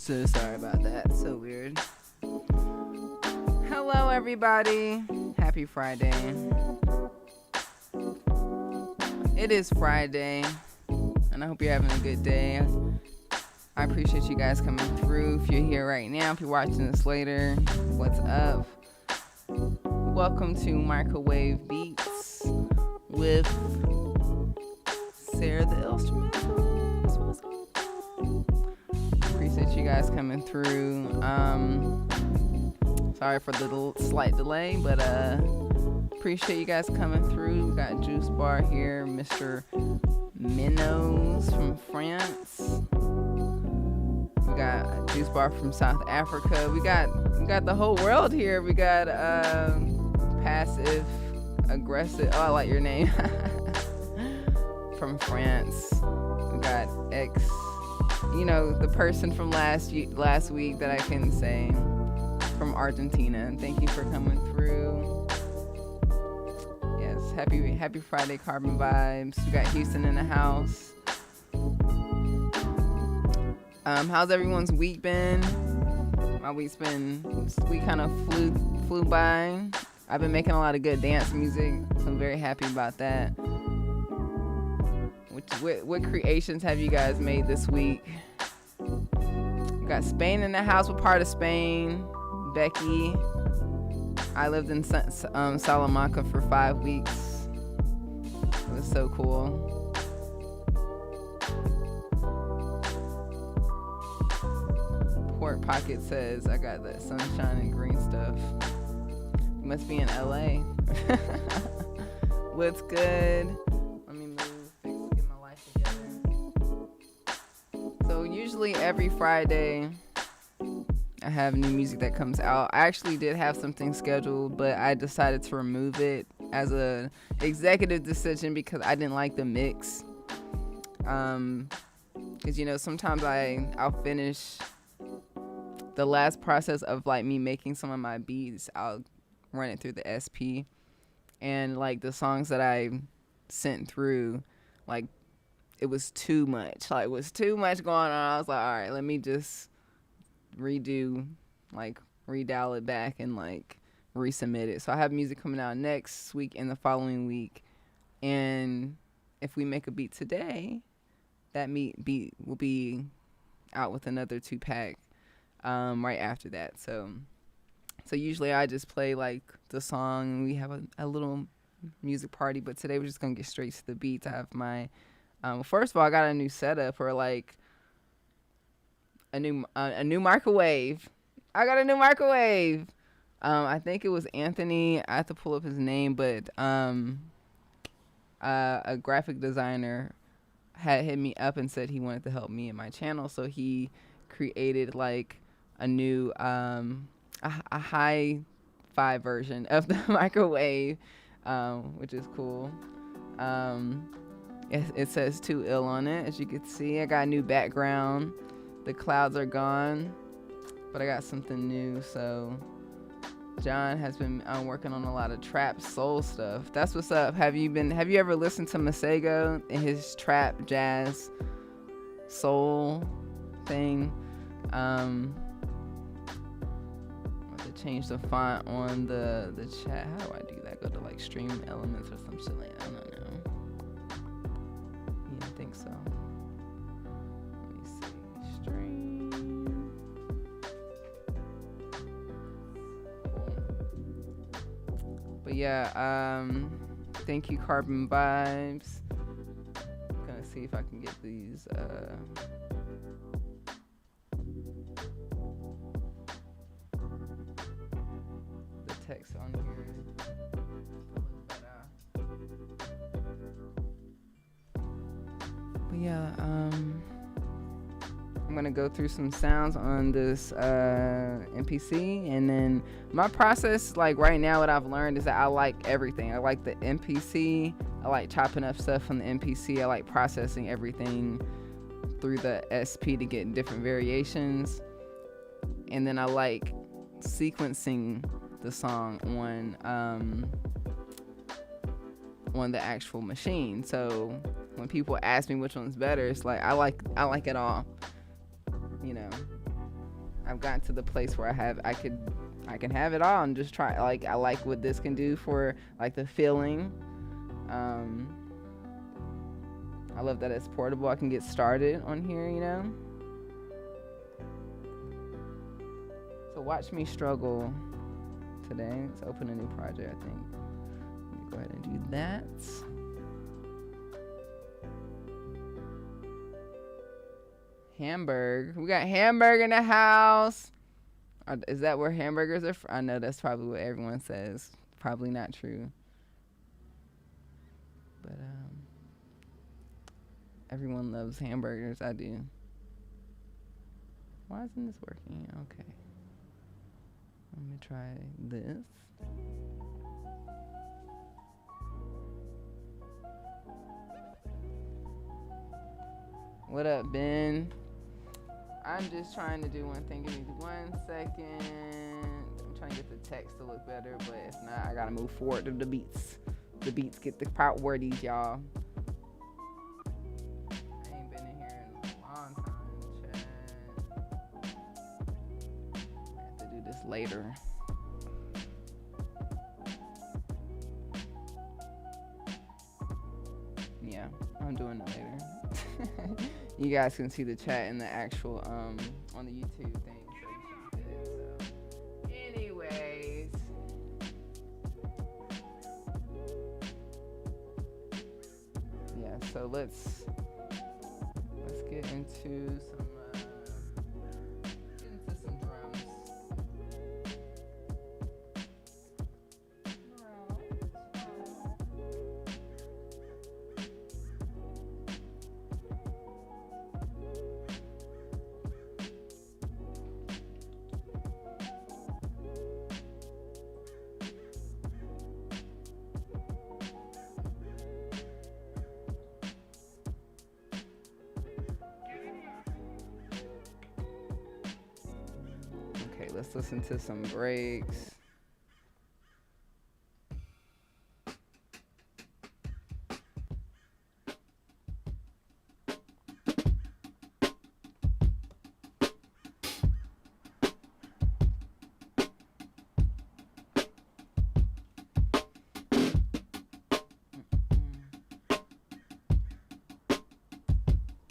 So sorry about that. So weird. Hello, everybody. Happy Friday. It is Friday, and I hope you're having a good day. I appreciate you guys coming through. If you're here right now, if you're watching this later, what's up? Welcome to Microwave Beats with Sarah the Illstrumentalist. What's up? Appreciate you guys coming through. Sorry for the slight delay, but appreciate you guys coming through. We got Juice Bar here, Mr. Minnows from France. We got Juice Bar from South Africa. We got the whole world here. We got Passive Aggressive. Oh, I like your name. From France. We got X. You know, the person from last week that I couldn't say, from Argentina. Thank you for coming through. Yes, happy Friday, Carbon Vibes. We got Houston in the house. How's everyone's week been? My week kind of flew by. I've been making a lot of good dance music, so I'm very happy about that. What creations have you guys made this week? We got Spain in the house. What part of Spain? Becky. I lived in Salamanca for 5 weeks. It was so cool. Port Pocket says, I got that sunshine and green stuff. You must be in LA. What's good? So usually every Friday I have new music that comes out. I actually did have something scheduled, but I decided to remove it as a executive decision because I didn't like the mix. Because, you know, sometimes I'll finish the last process of like me making some of my beats. I'll run it through the SP, and like the songs that I sent through, like, it was too much. Like, it was too much going on. I was like, all right, let me just redial it back and like resubmit it. So I have music coming out next week and the following week. And if we make a beat today, that beat will be out with another 2-pack right after that. So usually I just play like the song and we have a little music party. But today we're just gonna get straight to the beats. I have my first of all, I got a new setup for like a new microwave. I got a new microwave. I think it was Anthony. I have to pull up his name, but a graphic designer had hit me up and said he wanted to help me in my channel, so he created like a new a hi-fi version of the microwave, which is cool. It says "Too Ill" on it, as you can see. I got a new background. The clouds are gone, but I got something new. So John has been working on a lot of trap soul stuff. That's what's up. Have you ever listened to Masego and his trap jazz soul thing? I have to change the font on the chat. How do I do that? Go to like stream elements or some shit like that. I don't know. I think so. Let me see. Stream. Cool. But yeah, thank you, Carbon Vibes. I'm gonna see if I can get these the text on here. Yeah, I'm gonna go through some sounds on this MPC, and then my process, like right now, what I've learned is that I like everything. I like the MPC. I like chopping up stuff from the MPC. I like processing everything through the SP to get different variations, and then I like sequencing the song on the actual machine. So when people ask me which one's better, it's like I like it all, you know. I've gotten to the place where I can have it all and just try. Like, I like what this can do for like the feeling. Um, I love that it's portable. I can get started on here, you know. So watch me struggle today. Let's open a new project, I think. Let me go ahead and do that. Hamburg. We got Hamburg in the house. Is that where hamburgers are from? I know that's probably what everyone says. Probably not true. But everyone loves hamburgers. I do. Why isn't this working? Okay. Let me try this. What up, Ben? I'm just trying to do one thing. Give me 1 second. I'm trying to get the text to look better, but if not, I gotta move forward to the beats. The beats get the priorities, y'all. I ain't been in here in a long time, chat. I have to do this later. Yeah, I'm doing it later. You guys can see the chat in the actual on the YouTube thing. So, anyways, yeah. So let's get into some drums. Okay, let's listen to some breaks.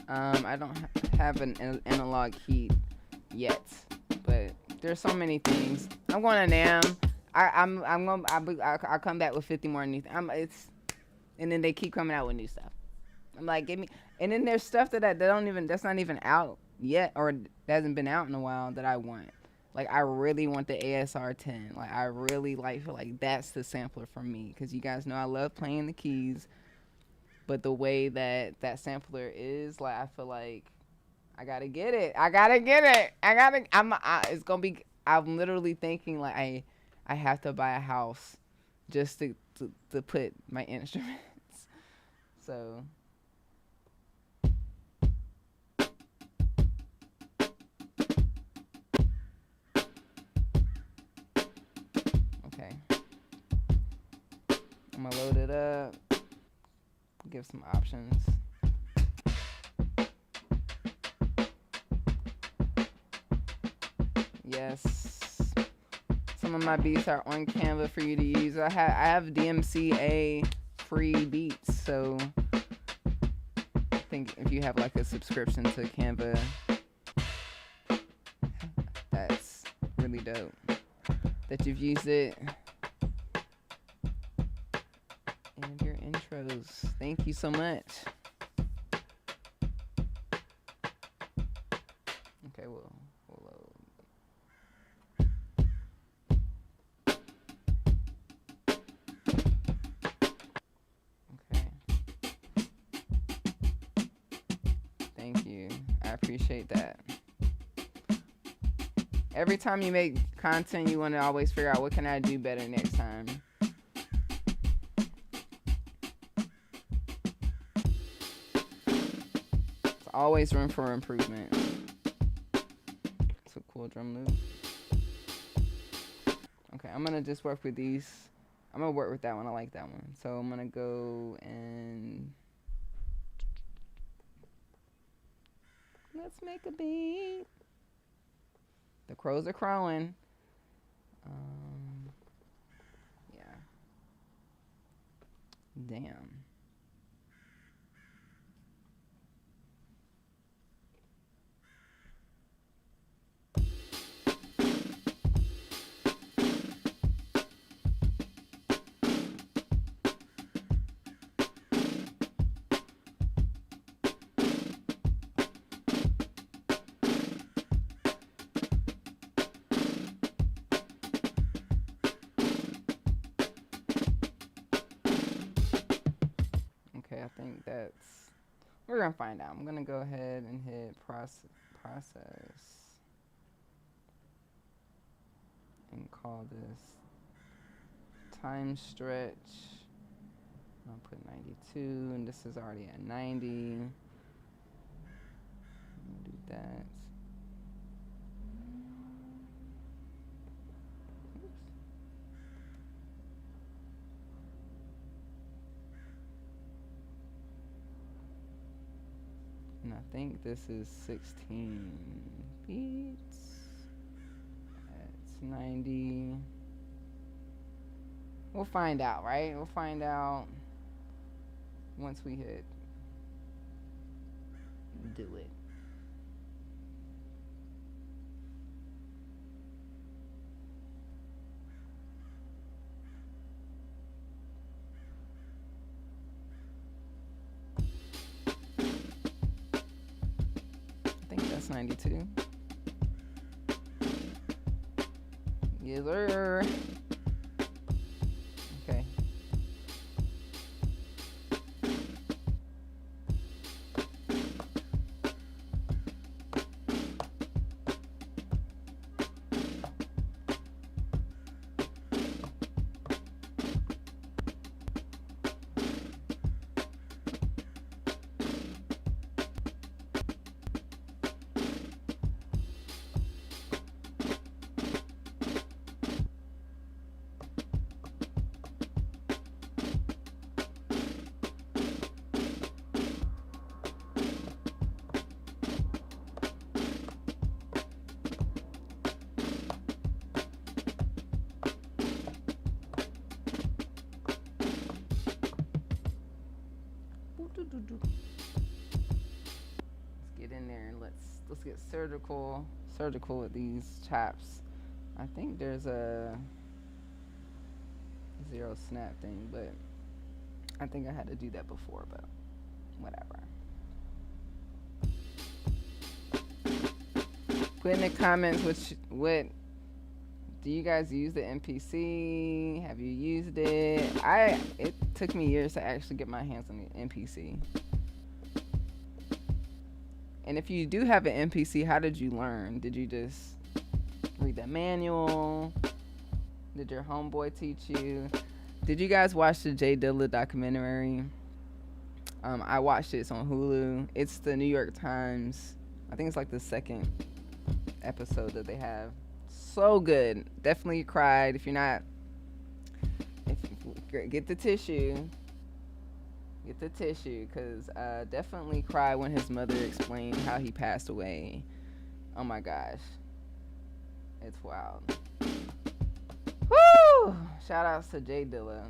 I don't have an analog heat yet, but there's so many things. I'm going to NAMM. I'll come back with 50 more new things. And then they keep coming out with new stuff. I'm like, give me. And then there's stuff that's not even out yet, or hasn't been out in a while, that I want. Like, I really want the ASR 10. Like, I really feel like that's the sampler for me, because you guys know I love playing the keys. But the way that sampler is, like, I feel like I gotta get it. It's gonna be. I'm literally thinking like I have to buy a house just to put my instruments. So. Okay. I'm gonna load it up. Give some options. Yes. Some of my beats are on Canva for you to use. I have DMCA free beats, so I think if you have like a subscription to Canva, that's really dope that you've used it. And your intros. Thank you so much. Okay, we'll load. Okay. Thank you. I appreciate that. Every time you make content, you want to always figure out what can I do better next time. There's always room for improvement. It's a cool drum loop. Okay, I'm gonna just work with these. I'm gonna work with that one. I like that one. So I'm gonna go and let's make a beat. The crows are crowing. Um, yeah. Damn. Okay, I think that's. We're gonna find out. I'm gonna go ahead and hit process and call this time stretch. I'll put 92, and this is already at 90. Do that. Oops. And I think this is 16 beats. That's 90. We'll find out, right? We'll find out once we hit do it. I think that's 92. Yes, sir. Okay. Let's get in there and let's get surgical with these chaps. I think there's a zero snap thing, but I think I had to do that before, but whatever. Put in the comments what do you guys use the MPC? Have you used it? It took me years to actually get my hands on the MPC. And if you do have an MPC, how did you learn? Did you just read the manual? Did your homeboy teach you? Did you guys watch the J Dilla documentary? I watched it. It's on Hulu. It's the New York Times. I think it's like the second episode that they have. So good. Definitely cried. If you're not, get the tissue. Get the tissue, because definitely cried when his mother explained how he passed away. Oh my gosh. It's wild. Woo! Shout outs to J Dilla.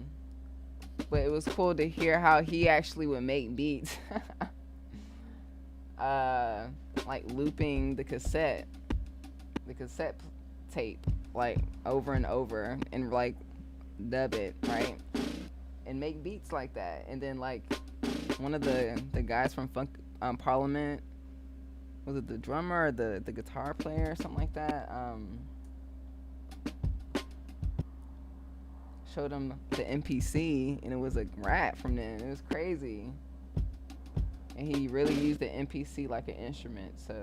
But it was cool to hear how he actually would make beats. Like looping the cassette tape, like over and over, and like dub it, right? And make beats like that. And then like one of the guys from Parliament, was it the drummer or the guitar player or something like that, showed him the MPC, and it was a rap from them. It was crazy. And he really used the MPC like an instrument. So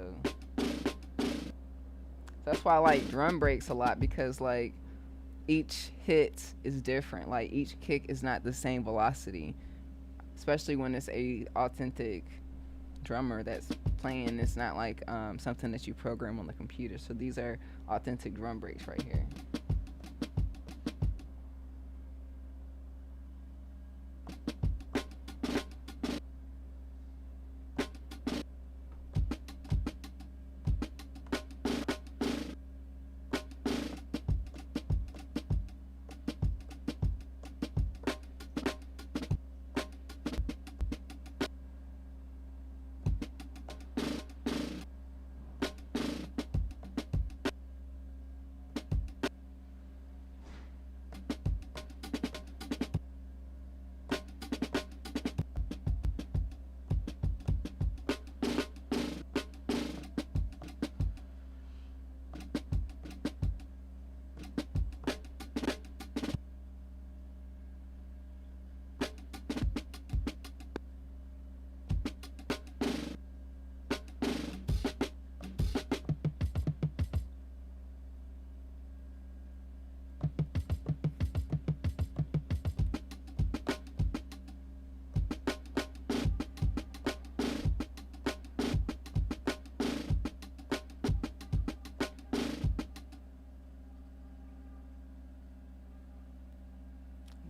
that's why I like drum breaks a lot, because like each hit is different. Like each kick is not the same velocity, especially when it's a authentic drummer that's playing. It's not like something that you program on the computer. So these are authentic drum breaks right here.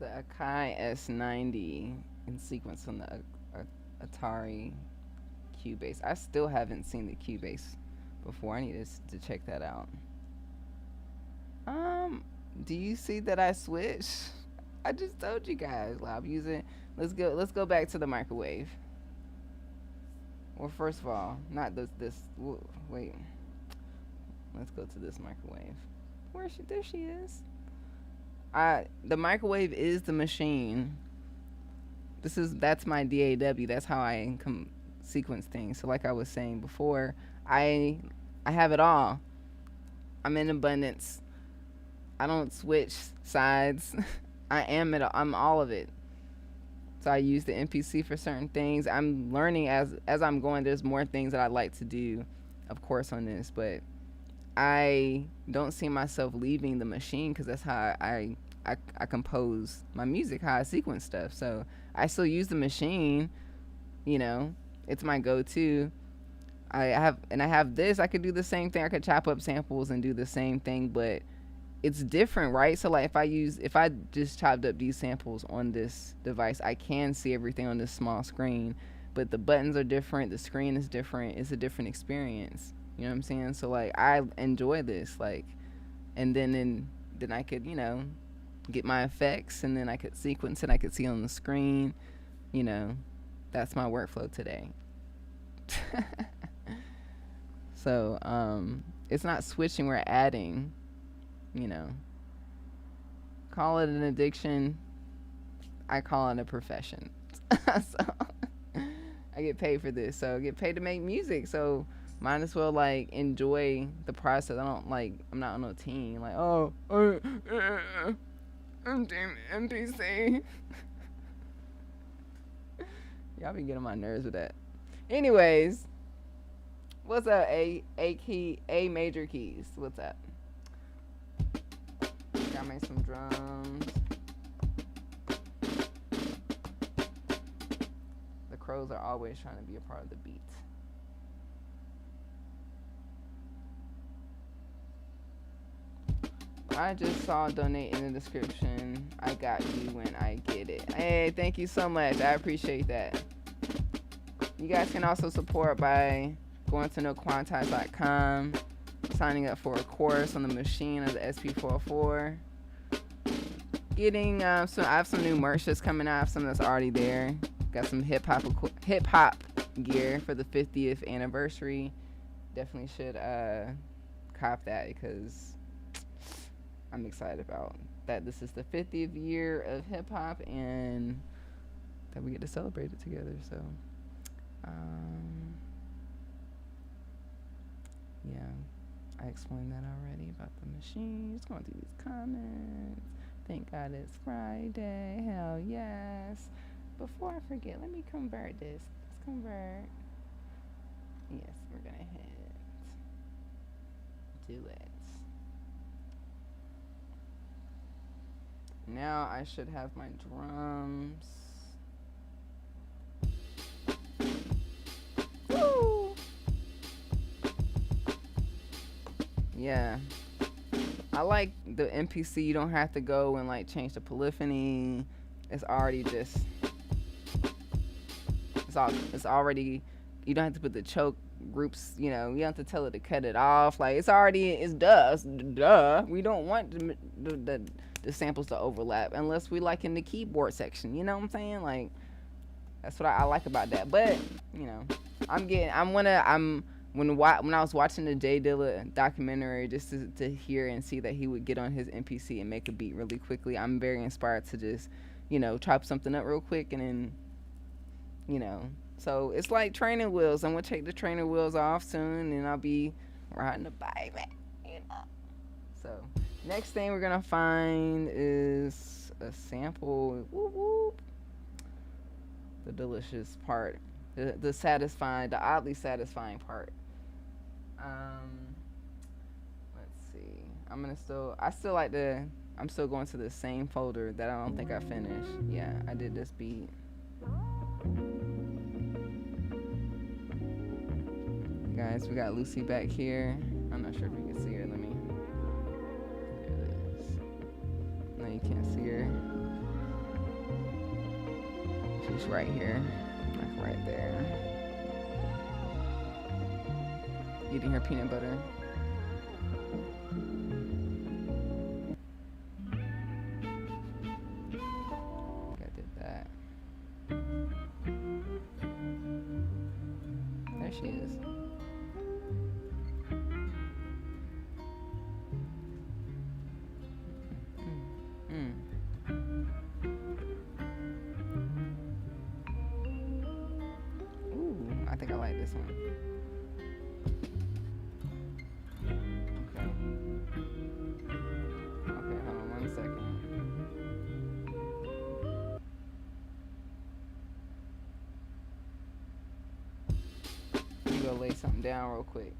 the Akai S90 in sequence on the Atari Cubase. I still haven't seen the Cubase before. I need to check that out. Um, do you see that I switched? I just told you guys. Like, I'm using. Let's go back to the microwave. Well, first of all, not wait. Let's go to this microwave. There she is. The microwave is the machine. That's my DAW. That's how I sequence things. So like I was saying before, I have it all. I'm in abundance. I don't switch sides. I'm all of it. So I use the MPC for certain things. I'm learning as I'm going. There's more things that I'd like to do, of course, on this, but I don't see myself leaving the machine because that's how I compose my music, how I sequence stuff. So I still use the machine. It's my go-to. I have this. I could do the same thing. I could chop up samples and do the same thing, but it's different, right? So like if I just chopped up these samples on this device, I can see everything on this small screen, but the buttons are different, the screen is different. It's a different experience. You know what I'm saying? So like I enjoy this, like, and then I could, get my effects, and then I could sequence it. I could see on the screen. That's my workflow today. So it's not switching, we're adding. Call it an addiction. I call it a profession. So I get paid for this. So I get paid to make music. So might as well like enjoy the process. I'm not on a team. Like, I'm Team MPC. Y'all be getting on my nerves with that. Anyways, what's up? A major keys. What's up? Gotta make some drums. The crows are always trying to be a part of the beat. I just saw donate in the description. I got you when I get it. Hey, thank you so much. I appreciate that. You guys can also support by going to noquantize.com, signing up for a course on the machine of the SP404. Getting I have some new merch that's coming out. I have some that's already there. Got some hip hop gear for the 50th anniversary. Definitely should cop that because I'm excited about that. This is the 50th year of hip hop and that we get to celebrate it together. So, yeah, I explained that already about the machine. Just going through these comments. Thank God it's Friday. Hell yes. Before I forget, let me convert this. Let's convert. Yes, we're going to hit do it. Now I should have my drums. Woo! Yeah. I like the MPC. You don't have to go and like change the polyphony. It's already just it's already, you don't have to put the choke groups, you don't have to tell it to cut it off. Like it's duh. We don't want the samples to overlap unless we like in the keyboard section. You know what I'm saying? Like that's what I like about that. But when I was watching the J Dilla documentary, just to hear and see that he would get on his MPC and make a beat really quickly, I'm very inspired to just chop something up real quick and then so it's like training wheels. I'm gonna take the training wheels off soon and I'll be riding a bike, So next thing we're gonna find is a sample. Whoop, whoop. The delicious part, the oddly satisfying part. Let's see. I'm still going to the same folder that I don't think I finished. Yeah, I did this beat. Guys, we got Lucy back here. I'm not sure if you can see her. Let me. There it is. No, you can't see her. She's right here. Like right there. Eating her peanut butter. I think I did that. There she is. Ooh, I think I like this one. Okay. Okay, hold on 1 second. Let me go lay something down real quick.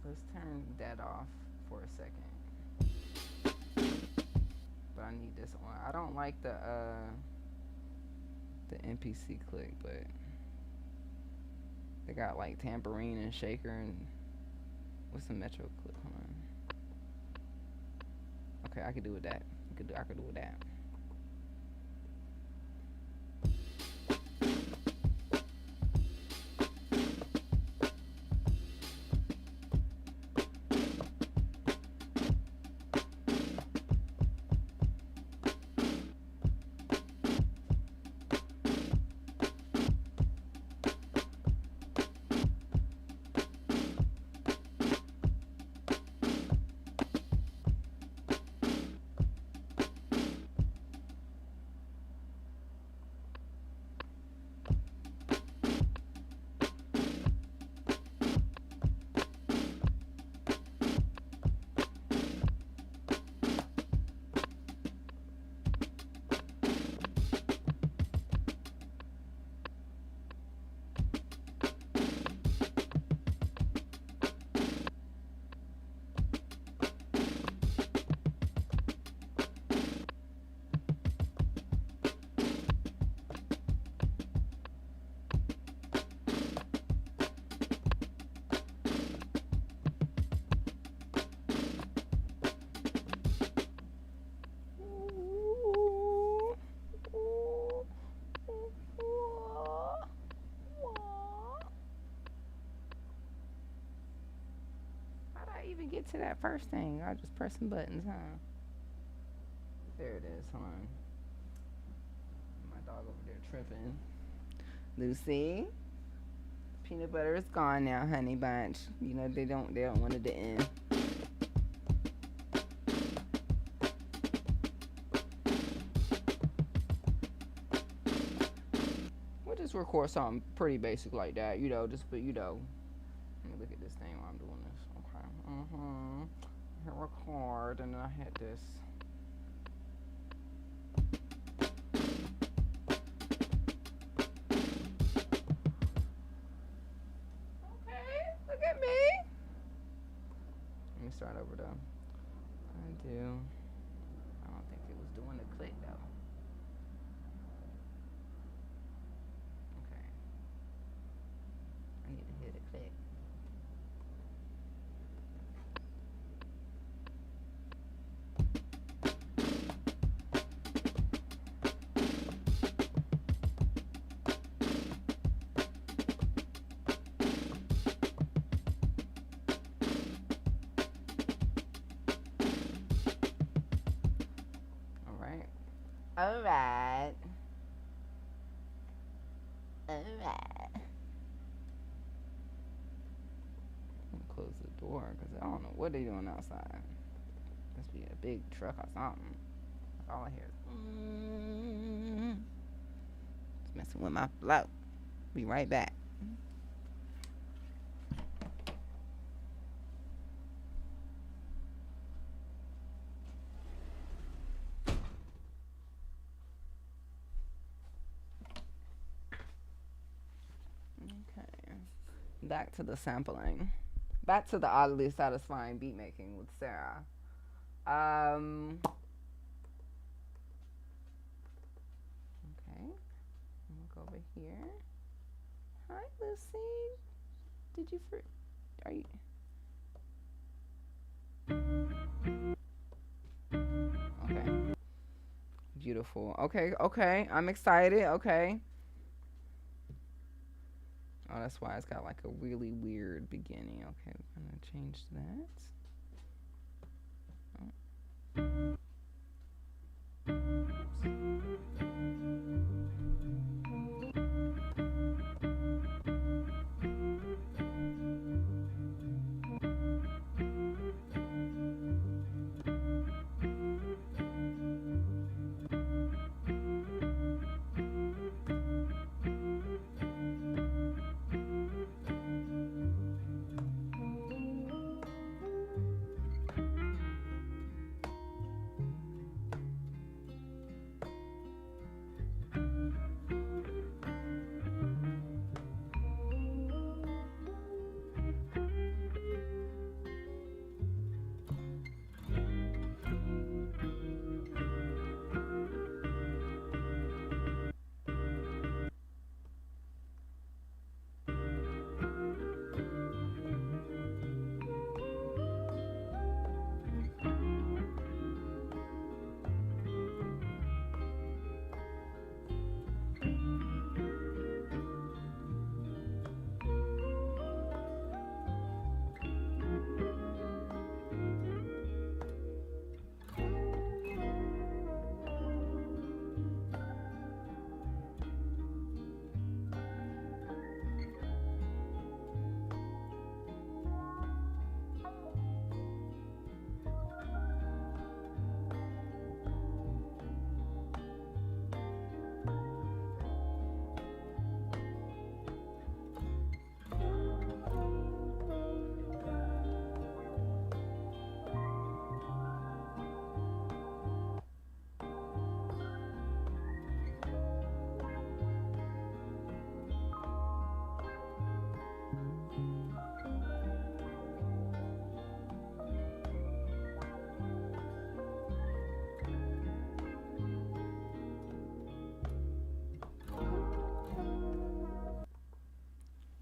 Let's turn that off for a second. But I need this one. I don't like the MPC click, but they got like tambourine and shaker and what's the metro click? Hold on. Okay, I could do with that. I could do with that. Even get to that first thing. I was just pressing buttons, huh? There it is. Hold on. My dog over there tripping. Lucy, peanut butter is gone now, honey bunch. You know they don't want it to end. We'll just record something pretty basic like that, you know. Just but you know. Let me look at this thing while I'm doing this. Hit record, and then I hit this. Okay, look at me. Let me start over though. I don't think it was doing the click though. Okay. I need to hit a click. Alright. Close the door because I don't know what they're doing outside. Must be a big truck or something. That's all I hear. It's messing with my flow. Be right back. Back to the sampling. Back to the oddly satisfying beat making with Sarah. Okay. Look over here. Hi, Lucy. Did you are you? beautiful. Okay, okay. I'm excited. Okay. Oh, that's why it's got like a really weird beginning. Okay, we're gonna change that.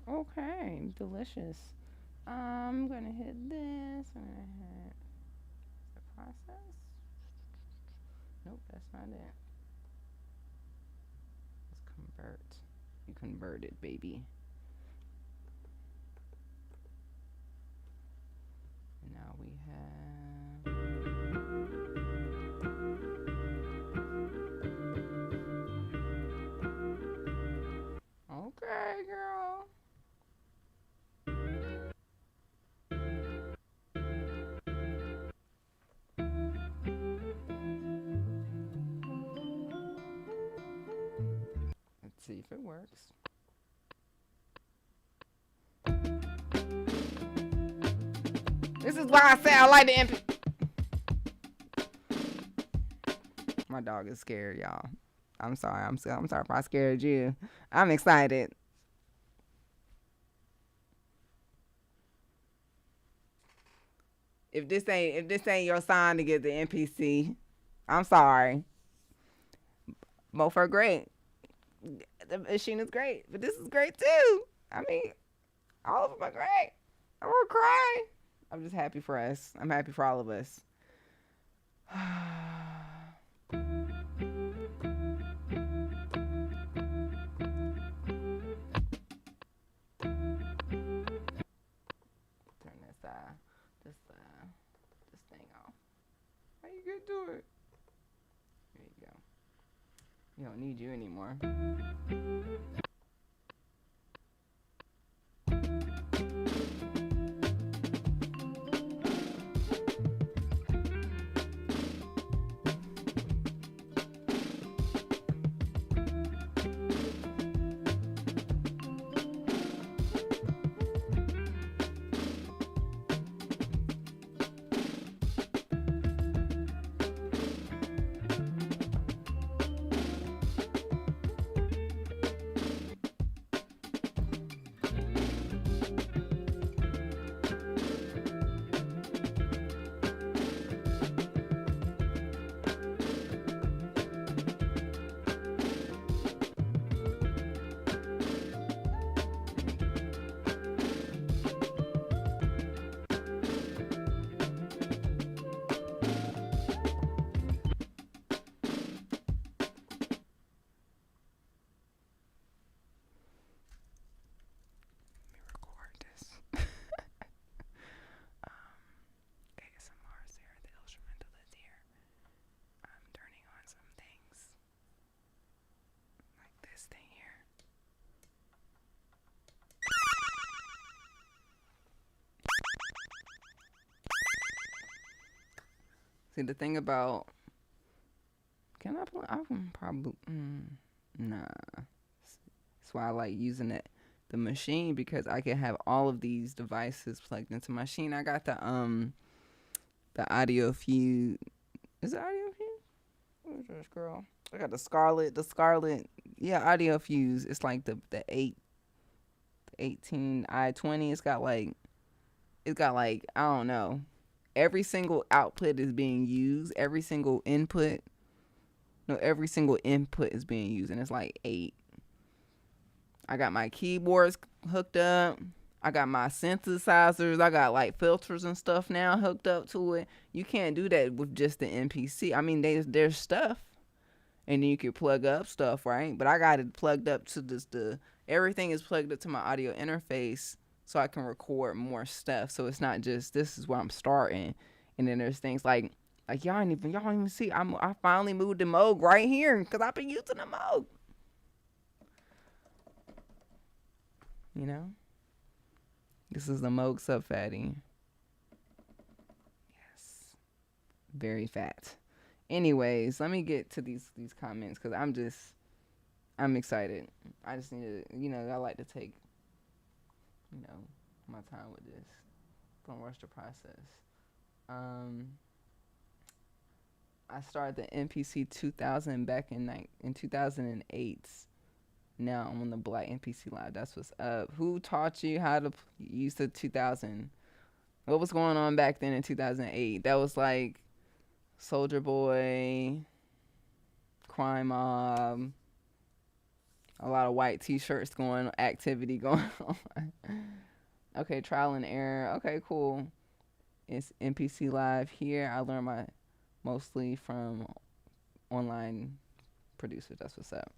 Okay, delicious. I'm gonna hit this. I'm gonna hit the process. Nope, that's not it. Let's convert. You converted, baby. And now we have. Okay, girl. Let's see if it works. This is why I say I like the MP. My dog is scared, y'all. I'm sorry. I'm sorry if I scared you. I'm excited. If this ain't your sign to get the NPC, I'm sorry. Both are great. The machine is great, but this is great too. I mean, all of them are great. I will cry. I'm just happy for us. I'm happy for all of us. Turn this thing off. How you gonna do it? There you go. We don't need you anymore. See, the thing about, can I play? I can probably, nah. That's why I like using the machine, because I can have all of these devices plugged into my machine. I got the audio fuse. Is it audio fuse? Where's this girl? I got the Scarlett. Yeah, audio fuse. It's like the 18i20. It's got like I don't know. Every single output is being used. Every single input is being used, and it's like 8. I got my keyboards hooked up. I got my synthesizers. I got like filters and stuff now hooked up to it. You can't do that with just the MPC. I mean, there's stuff, and then you can plug up stuff, right? But I got it plugged up to everything is plugged up to my audio interface, so I can record more stuff. So it's not just, this is where I'm starting, and then there's things like y'all don't even see. I finally moved the Moog right here because I've been using the Moog. You know, this is the Moog Sub Fatty. Yes, very fat. Anyways, let me get to these comments, because I'm excited. I just need to, I like to take, my time with this. Don't rush the process. I started the MPC 2000 back in 2008. Now I'm on the Black MPC Live. That's what's up. Who taught you how to use the 2000? What was going on back then in 2008? That was like Soldier Boy, Crime Mob, a lot of white t-shirts activity going on. Okay, trial and error. Okay, cool. It's MPC Live here. I learned mostly from online producers. That's what's up.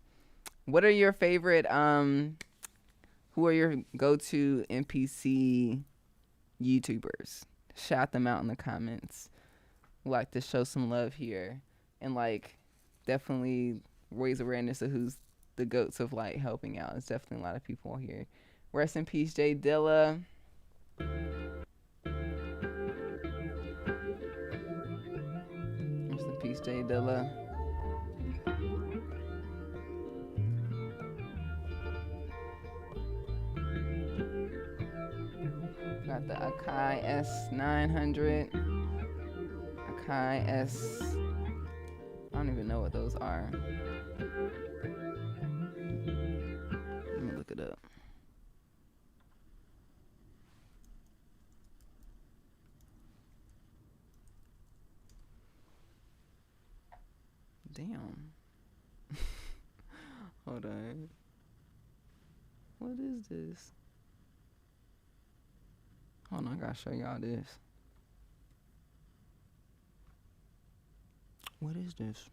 What are your favorite, who are your go-to MPC YouTubers? Shout them out in the comments. We'd like to show some love here, and like definitely raise awareness of who's the goats of like helping out. There's definitely a lot of people here. Rest in peace, J Dilla. Rest in peace, J Dilla. Got the Akai S900. Akai S... I don't even know what those are. Let me look it up. Damn. Hold on. What is this? Hold on, I gotta show y'all this. What is this?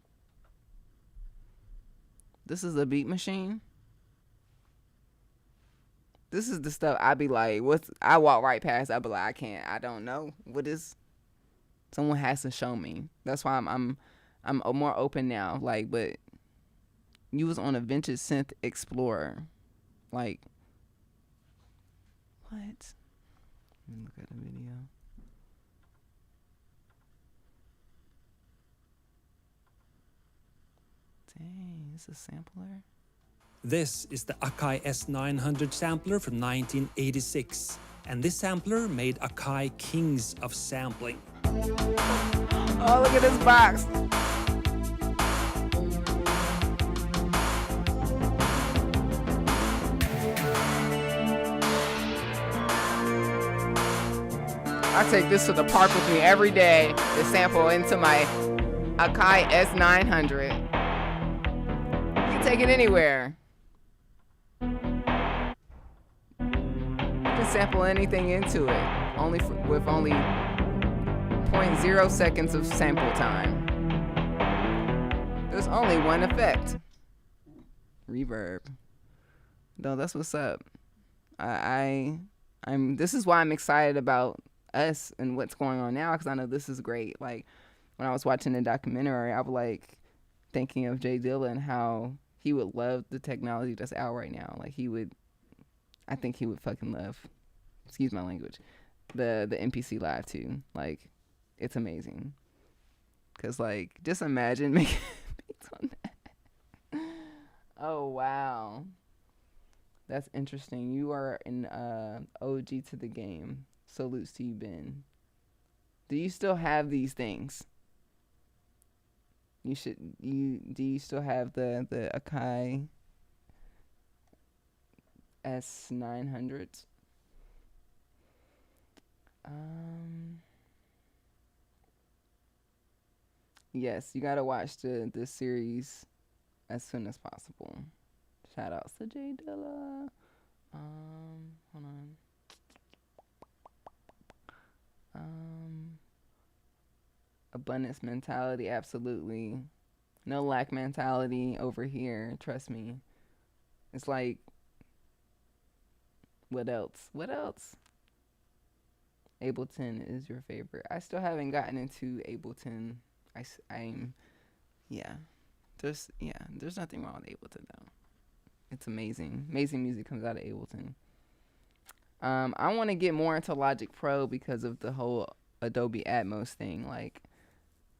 This is a beat machine? This is the stuff I be like, I walk right past, I be like, I don't know. What is, someone has to show me. That's why I'm more open now. Like, but you was on a Vintage Synth Explorer. Like, what? Let me look at the video. Dang, it's a sampler. This is the Akai S900 sampler from 1986, and this sampler made Akai kings of sampling. Oh, look at this box. I take this to the park with me every day to sample into my Akai S900. You can take it anywhere. You can sample anything into it, with only 0.0 seconds of sample time. There's only one effect. Reverb. No, that's what's up. This is why I'm excited about us and what's going on now, because I know this is great. Like, when I was watching the documentary, I was like thinking of J Dilla and how he would love the technology that's out right now. Like, I think he would fucking love, excuse my language, the MPC Live too. Like, it's amazing. Cause like, just imagine making beats on that. Oh wow, that's interesting. You are an OG to the game. Salutes to you, Ben. Do you still have these things? You should. Do you still have the Akai S900s? Yes, you gotta watch the series as soon as possible. Shout outs to J Dilla. Hold on. Abundance mentality, absolutely. No lack mentality over here. Trust me. It's like, what else? What else? Ableton is your favorite. I still haven't gotten into Ableton. I'm, yeah. There's nothing wrong with Ableton though. It's amazing. Amazing music comes out of Ableton. I want to get more into Logic Pro because of the whole Adobe Atmos thing. Like,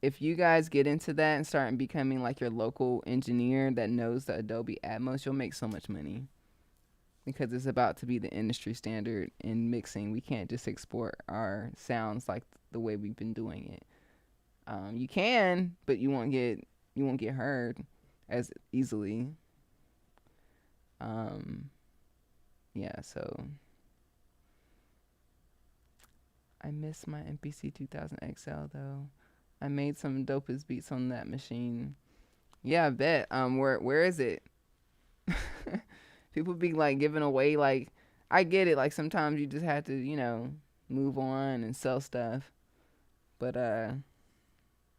if you guys get into that and start becoming like your local engineer that knows the Adobe Atmos, you'll make so much money. Because it's about to be the industry standard in mixing. We can't just export our sounds like the way we've been doing it. You can, but you won't get heard as easily. Yeah, so I miss my MPC 2000 XL though. I made some dopest beats on that machine. Yeah, I bet. Where is it? People be like giving away, like, I get it, like sometimes you just have to, move on and sell stuff. But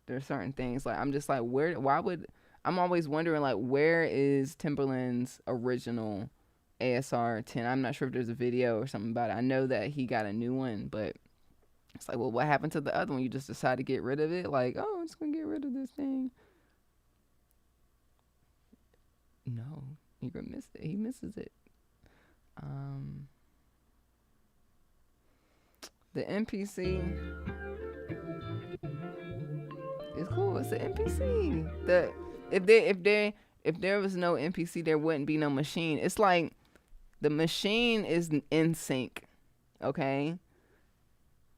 there's certain things like I'm just like, I'm always wondering like, where is Timberland's original ASR 10? I'm not sure if there's a video or something about it. I know that he got a new one, but it's like, well, what happened to the other one? You just decide to get rid of it? Like, oh, I'm just gonna get rid of this thing. No, you're gonna miss it. He misses it. The MPC is cool. It's an MPC. If there was no MPC, there wouldn't be no machine. It's like the machine is in sync, okay?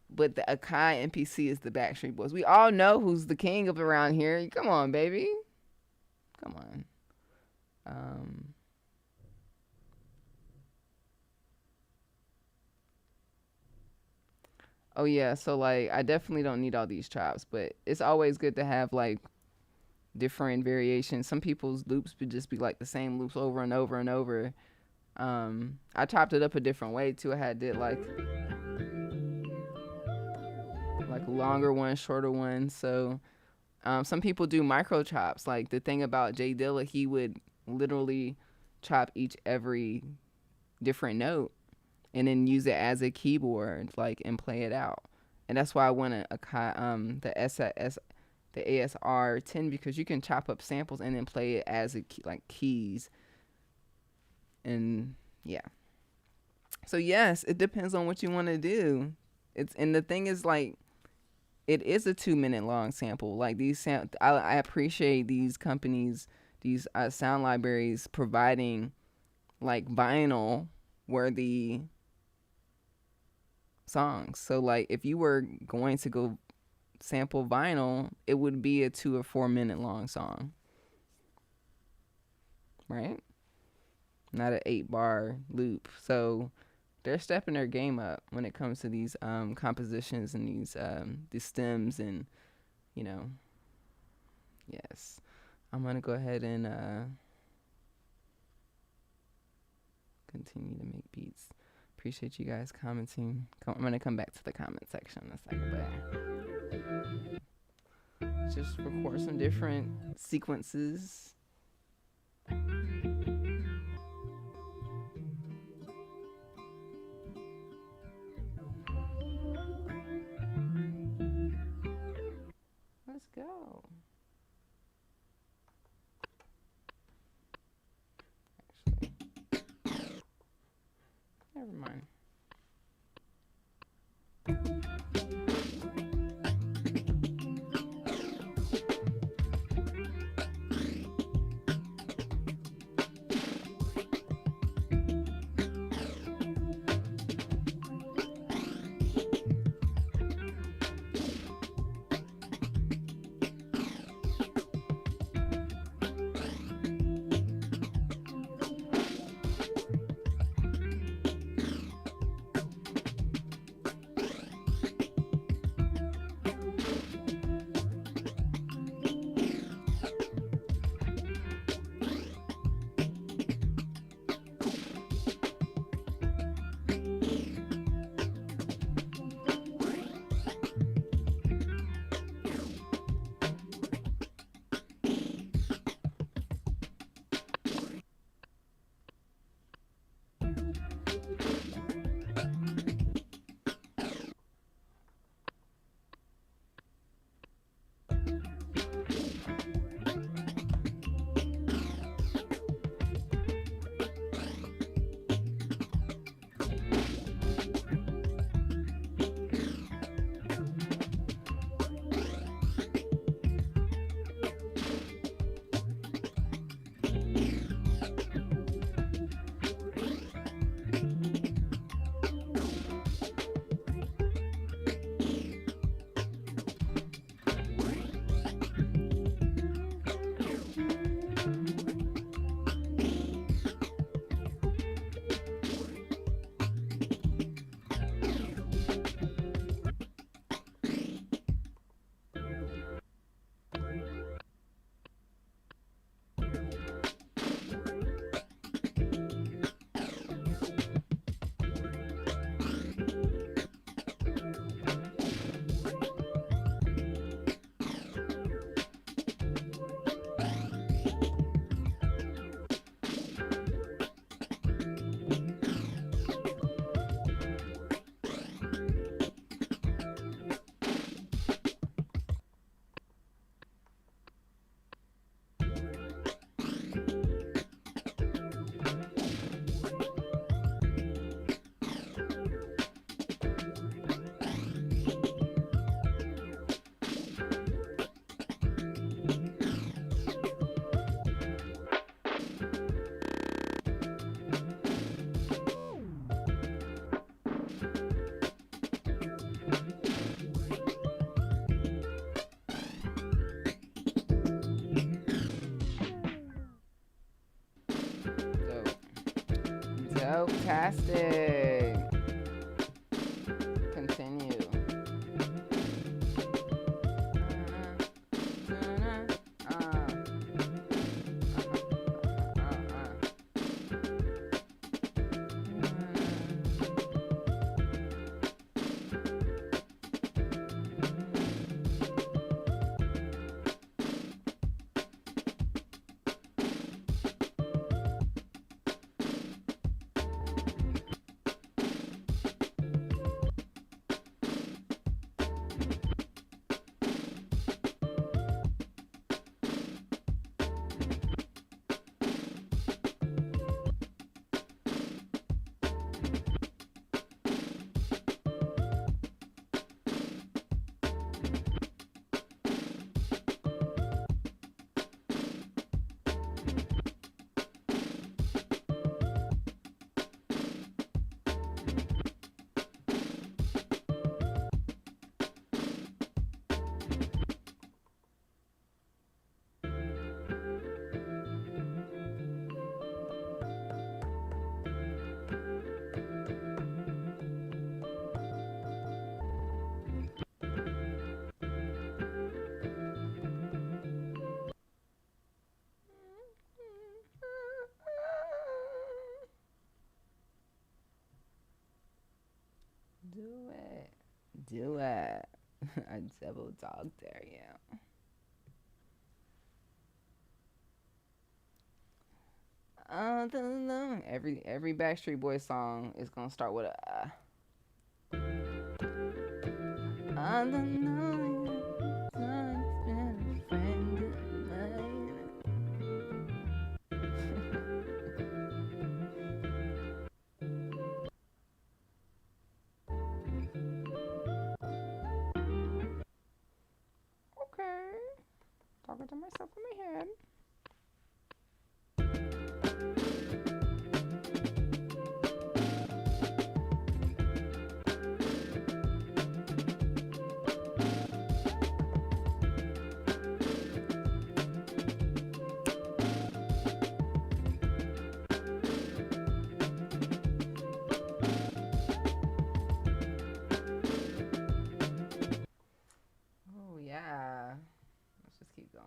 But the Akai MPC is the Backstreet Boys. We all know who's the king of around here. Come on, baby. Come on. Oh yeah, so like I definitely don't need all these chops, but it's always good to have like different variations. Some people's loops would just be like the same loops over and over and over. I chopped it up a different way too. I did like longer ones, shorter ones. So some people do micro chops. Like the thing about J Dilla, he would literally chop every different note and then use it as a keyboard, like, and play it out. And that's why I want the ASR 10, because you can chop up samples and then play it as like keys. And yeah. So yes, it depends on what you want to do. And the thing is, like, it is a 2-minute long sample. Like these I appreciate these companies, these sound libraries providing like vinyl worthy songs. So like if you were going to go sample vinyl, it would be a 2 or 4 minute long song, right? Not an 8-bar loop. So they're stepping their game up when it comes to these compositions and these stems and yes. I'm gonna go ahead and continue to make beats. Appreciate you guys commenting. I'm gonna come back to the comment section in a second, but just record some different sequences. Let's go. Actually, never mind. Fantastic. Continue. Do it. Do it. A double dog dare you. Every Backstreet Boys song is gonna start with a. I don't know. Okay. Talking to myself in my head. Oh yeah. Let's just keep going.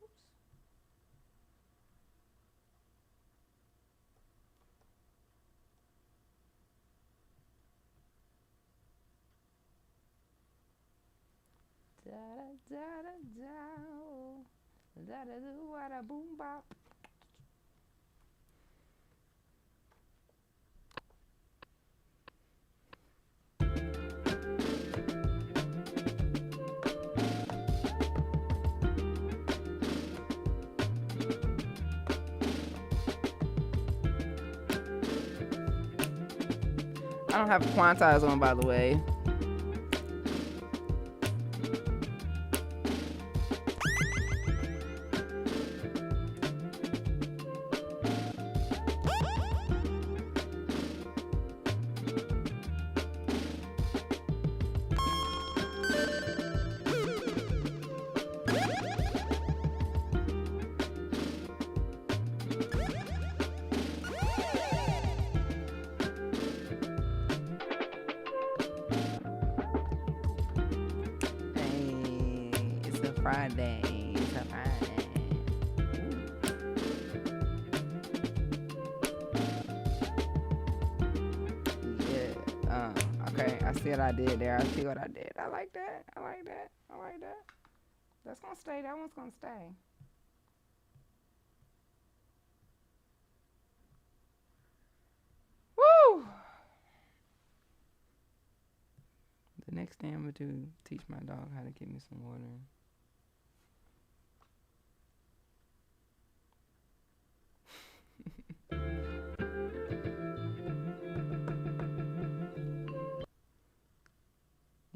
Oops. Da da da da da da da da da boom bop. I don't have quantize on, by the way. Friday. It's a Friday. Yeah. Okay. I see what I did there. I see what I did. I like that. I like that. I like that. That's gonna stay. That one's gonna stay. Woo! The next thing I'm gonna do, teach my dog how to give me some water.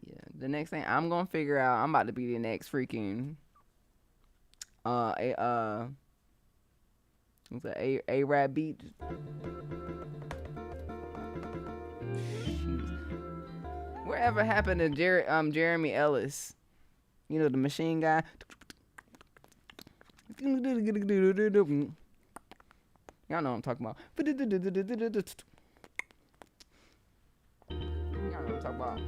Yeah, the next thing I'm gonna figure out, I'm about to be the next freaking what's that, A-Rap beat. Wherever happened to Jeremy Ellis? You know, the machine guy. Y'all know what I'm talking about. Y'all know what I'm talking about.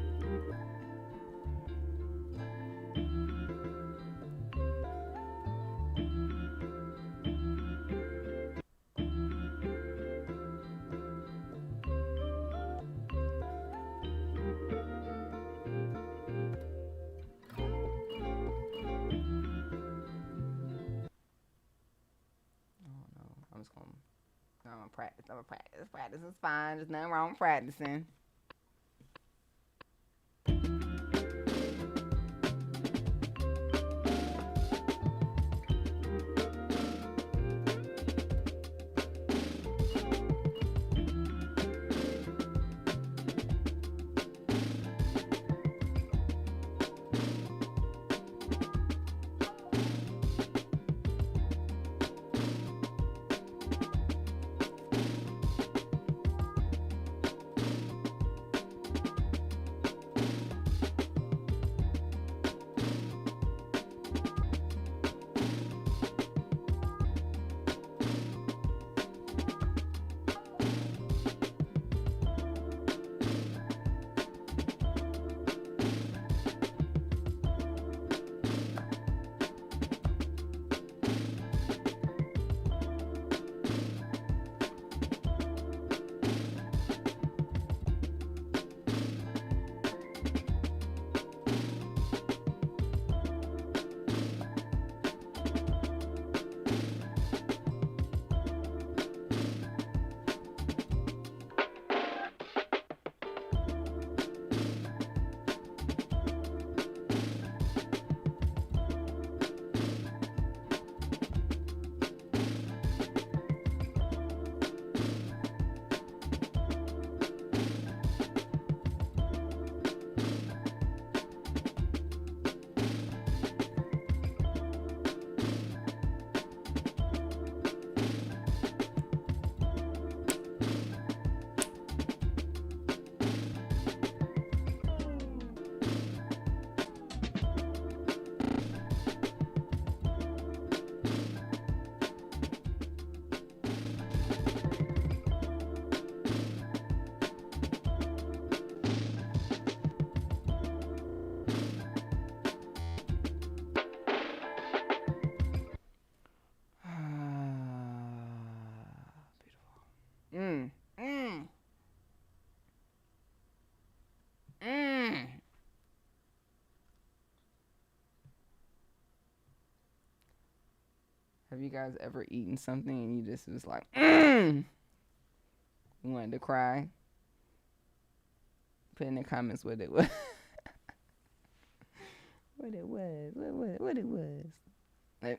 I'm just gonna. I'm gonna practice. I'm gonna practice. Practice is fine. There's nothing wrong with practicing. Mm. Mm. Mm. Have you guys ever eaten something and you just was like, you wanted to cry? Put in the comments what it was. What it was. What it was. Like,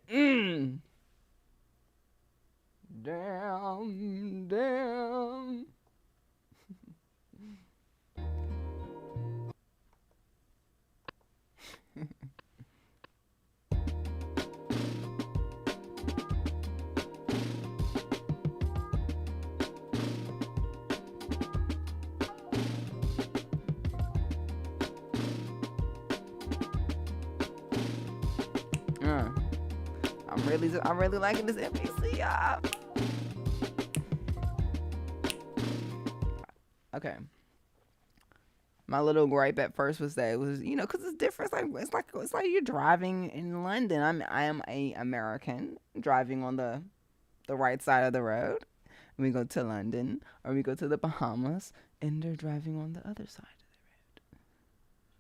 Damn, damn. I'm really liking this NPC, y'all. Okay. My little gripe at first was that it was, because it's different. It's like you're driving in London. I am a American driving on the right side of the road. We go to London or we go to the Bahamas, and they're driving on the other side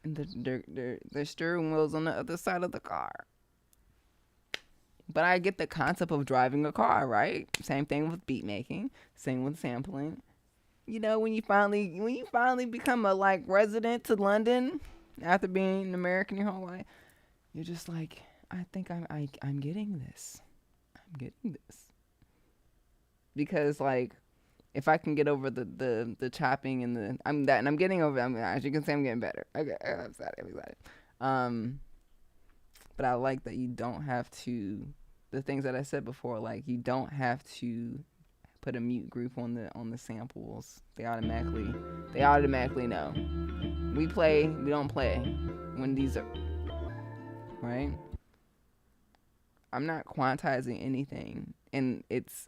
of the road, and their steering wheel's on the other side of the car. But I get the concept of driving a car, right? Same thing with beat making, same with sampling. When you finally become a resident to London after being an American your whole life, you're just like, I think I'm getting this. I'm getting this. Because if I can get over the chopping and I'm getting over. As you can see, I'm getting better. Okay, I'm excited. But I like that you don't have to, the things that I said before, you don't have to put a mute group on the samples. They automatically know. We don't play when these are, right? I'm not quantizing anything, and it's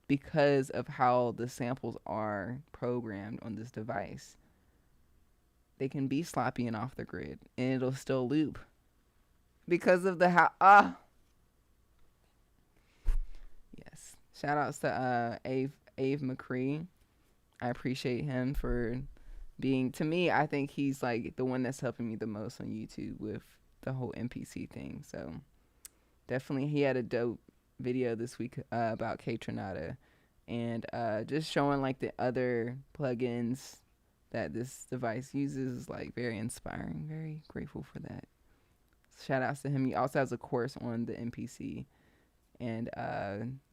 because of how the samples are programmed on this device. They can be sloppy and off the grid, and it'll still loop because of the how. Yes. Shout outs to Ave McCree. I appreciate him for being, to me, I think he's like the one that's helping me the most on YouTube with the whole MPC thing. So definitely, he had a dope video this week about K-Tronada, and just showing like the other plugins that this device uses is like very inspiring. Very grateful for that. Shout outs to him. He also has a course on the MPC, and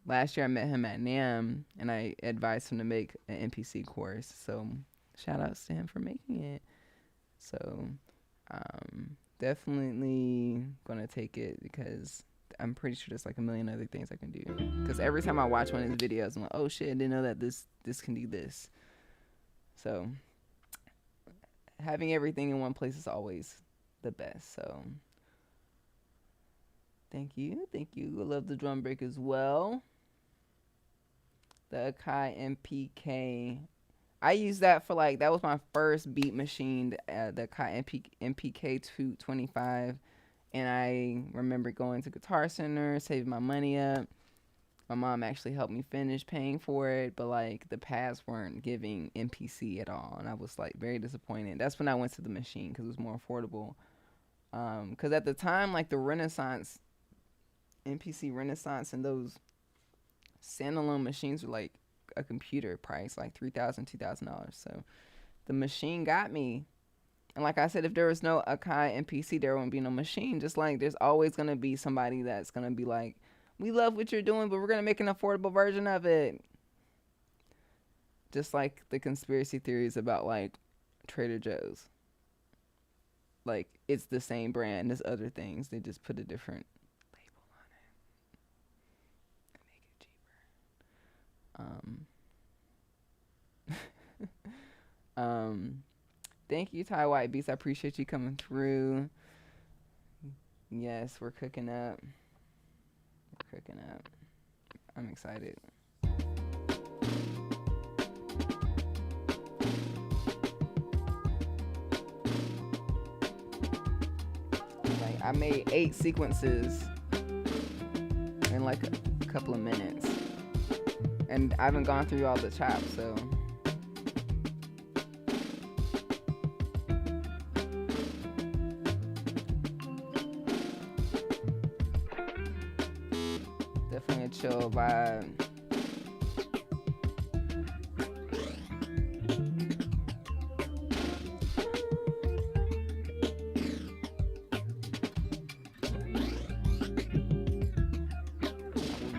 last year I met him at NAMM, and I advised him to make an MPC course. So shout outs to him for making it. So definitely gonna take it, because I'm pretty sure there's like a million other things I can do. Because every time I watch one of his videos, I'm like, oh shit, I didn't know that this can do this. So having everything in one place is always the best. So thank you. I love the drum break as well. The Akai MPK. I used that for like, that was my first beat machine, the Akai MPK 225. And I remember going to Guitar Center, saving my money up. My mom actually helped me finish paying for it, but like the pads weren't giving MPC at all, and I was like very disappointed. That's when I went to the machine because it was more affordable. Because at the time, like the Renaissance, MPC Renaissance, and those standalone machines were like a computer price, like $3,000, $2,000. So the machine got me. And like I said, if there was no Akai MPC, there wouldn't be no machine. Just like there's always going to be somebody that's going to be like, we love what you're doing, but we're going to make an affordable version of it. Just like the conspiracy theories about like Trader Joe's. Like it's the same brand as other things. They just put a different label on it. Make it cheaper. Thank you, Ty White Beats. I appreciate you coming through. Yes, we're cooking up. I'm excited. Like I made 8 sequences in like a couple of minutes, and I haven't gone through all the chops, so. Definitely a chill vibe.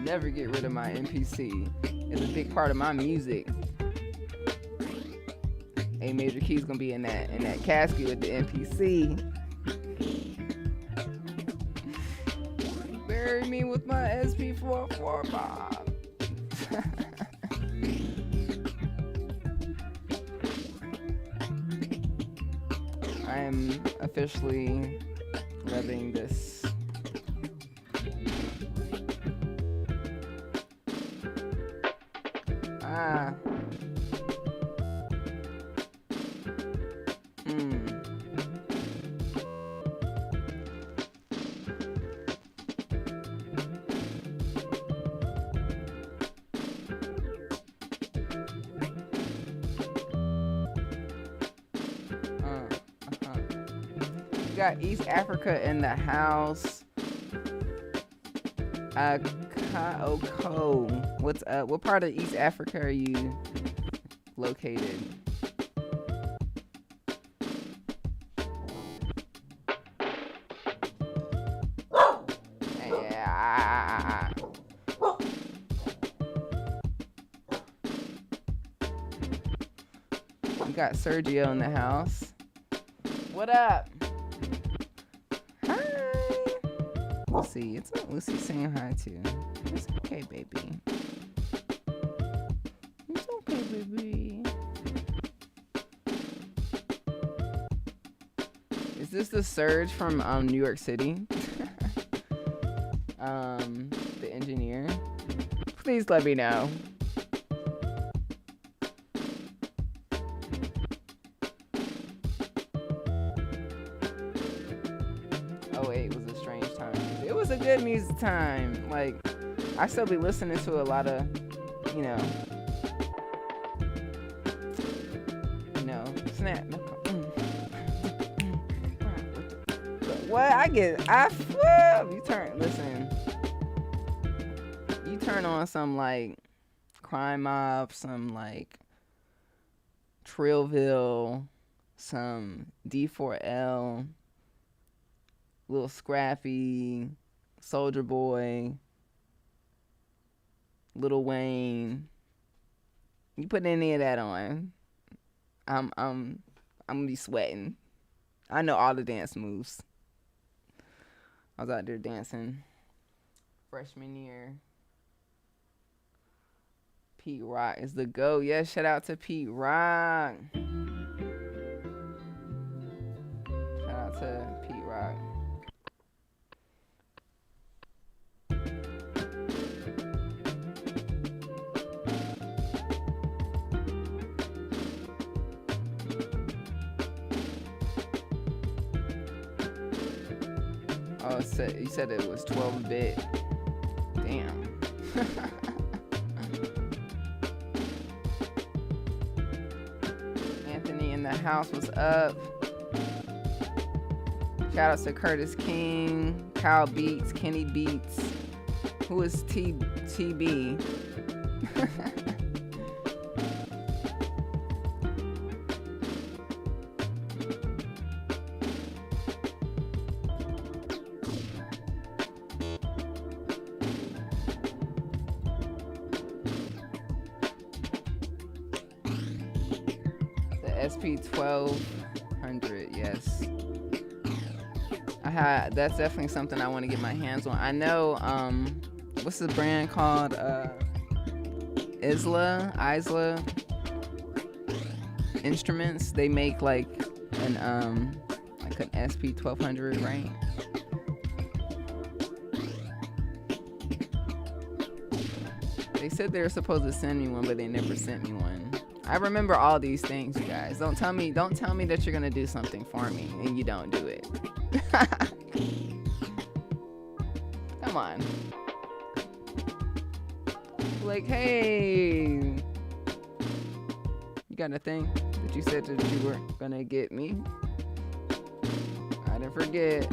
Never get rid of my MPC. It's a big part of my music. A major key's gonna be in that casket with the MPC. Bury me with my SP445. I am officially loving this. Got East Africa in the house. Kaoko. What's up? What part of East Africa are you located? Yeah. We got Sergio in the house. What up? Lucy, it's not Lucy saying hi too. It's okay, baby. It's okay, baby. Is this the Surge from New York City? The engineer. Please let me know. '08 was a strange time. It was a good music time. Like, I still be listening to a lot of, you know, snap. What you turn on some like Crime Mob, some like Trillville, some D4L, Lil Scrappy, Soulja Boy, Lil Wayne. You put any of that on, I'm gonna be sweating. I know all the dance moves. I was out there dancing freshman year. Pete Rock is the GOAT. Yeah, shout out to Pete Rock. Shout out to Pete Rock. Oh, you said it was 12-bit. Damn. Anthony in the house was up. Shout out to Curtis King, Kyle Beats, Kenny Beats. Who is TB? SP1200, yes. That's definitely something I want to get my hands on. I know, what's the brand called? Isla Instruments. They make like an SP1200, right? They said they were supposed to send me one, but they never sent me one. I remember all these things, you guys. Don't tell me that you're gonna do something for me and you don't do it. Come on. Like, hey, you got a thing that you said that you were gonna get me? I didn't forget.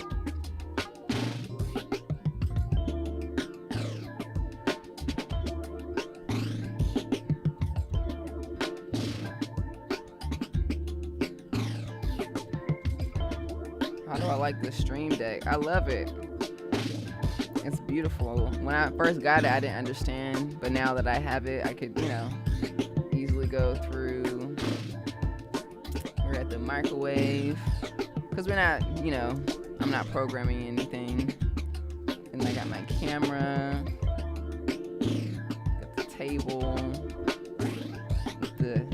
I like the Stream Deck. I love it. It's beautiful. When I first got it, I didn't understand, but now that I have it, I could, easily go through. We're at the microwave because we're not, I'm not programming anything. And I got my camera, got the table, the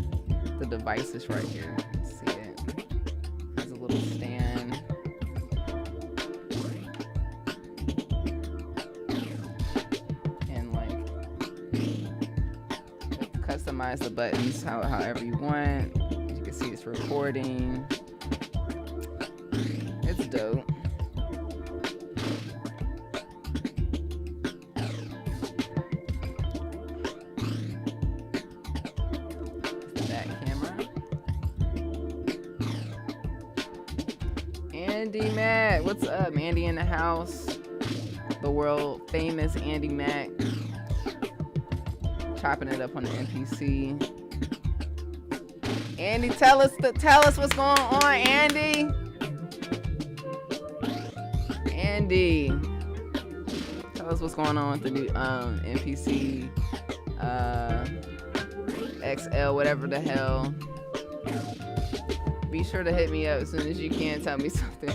devices right here. Let's see it. Has a little stand. Customize the buttons however you want. As you can see, it's recording. It's dope. Back camera. Andy Mack, what's up? Andy in the house. The world famous Andy Mack. Chopping it up on the NPC. Andy, tell us what's going on, Andy. Andy, tell us what's going on with the new NPC XL, whatever the hell. Be sure to hit me up as soon as you can. Tell me something.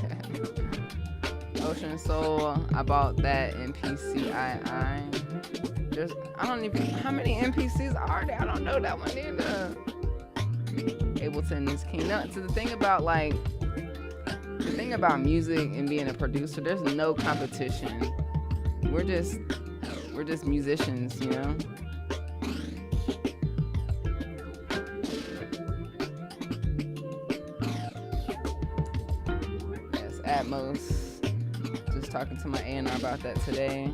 Ocean Soul, I bought that NPCii. I don't even, how many NPCs are there? I don't know that one either. Ableton is king. No, so the thing about music and being a producer, there's no competition. We're just musicians, Yes, Atmos. talking to my A&R about that today.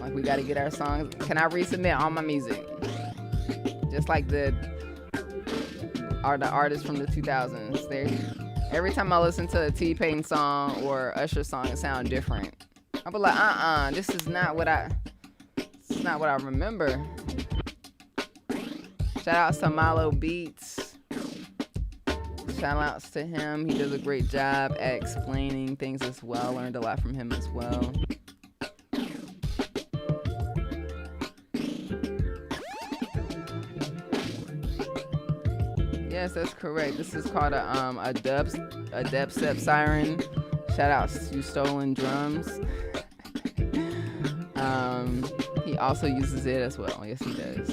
Like, we got to get our songs. Can I resubmit all my music? Just like the artists from the 2000s. Every time I listen to a T-Pain song or Usher song, it sounds different. I'll be like, this is not what I remember. Shout out to Milo Beats. Shout outs to him. He does a great job at explaining things as well. Learned a lot from him as well. Yes, that's correct. This is called a dubstep siren. Shout outs to Stolen Drums. He also uses it as well. Yes, he does.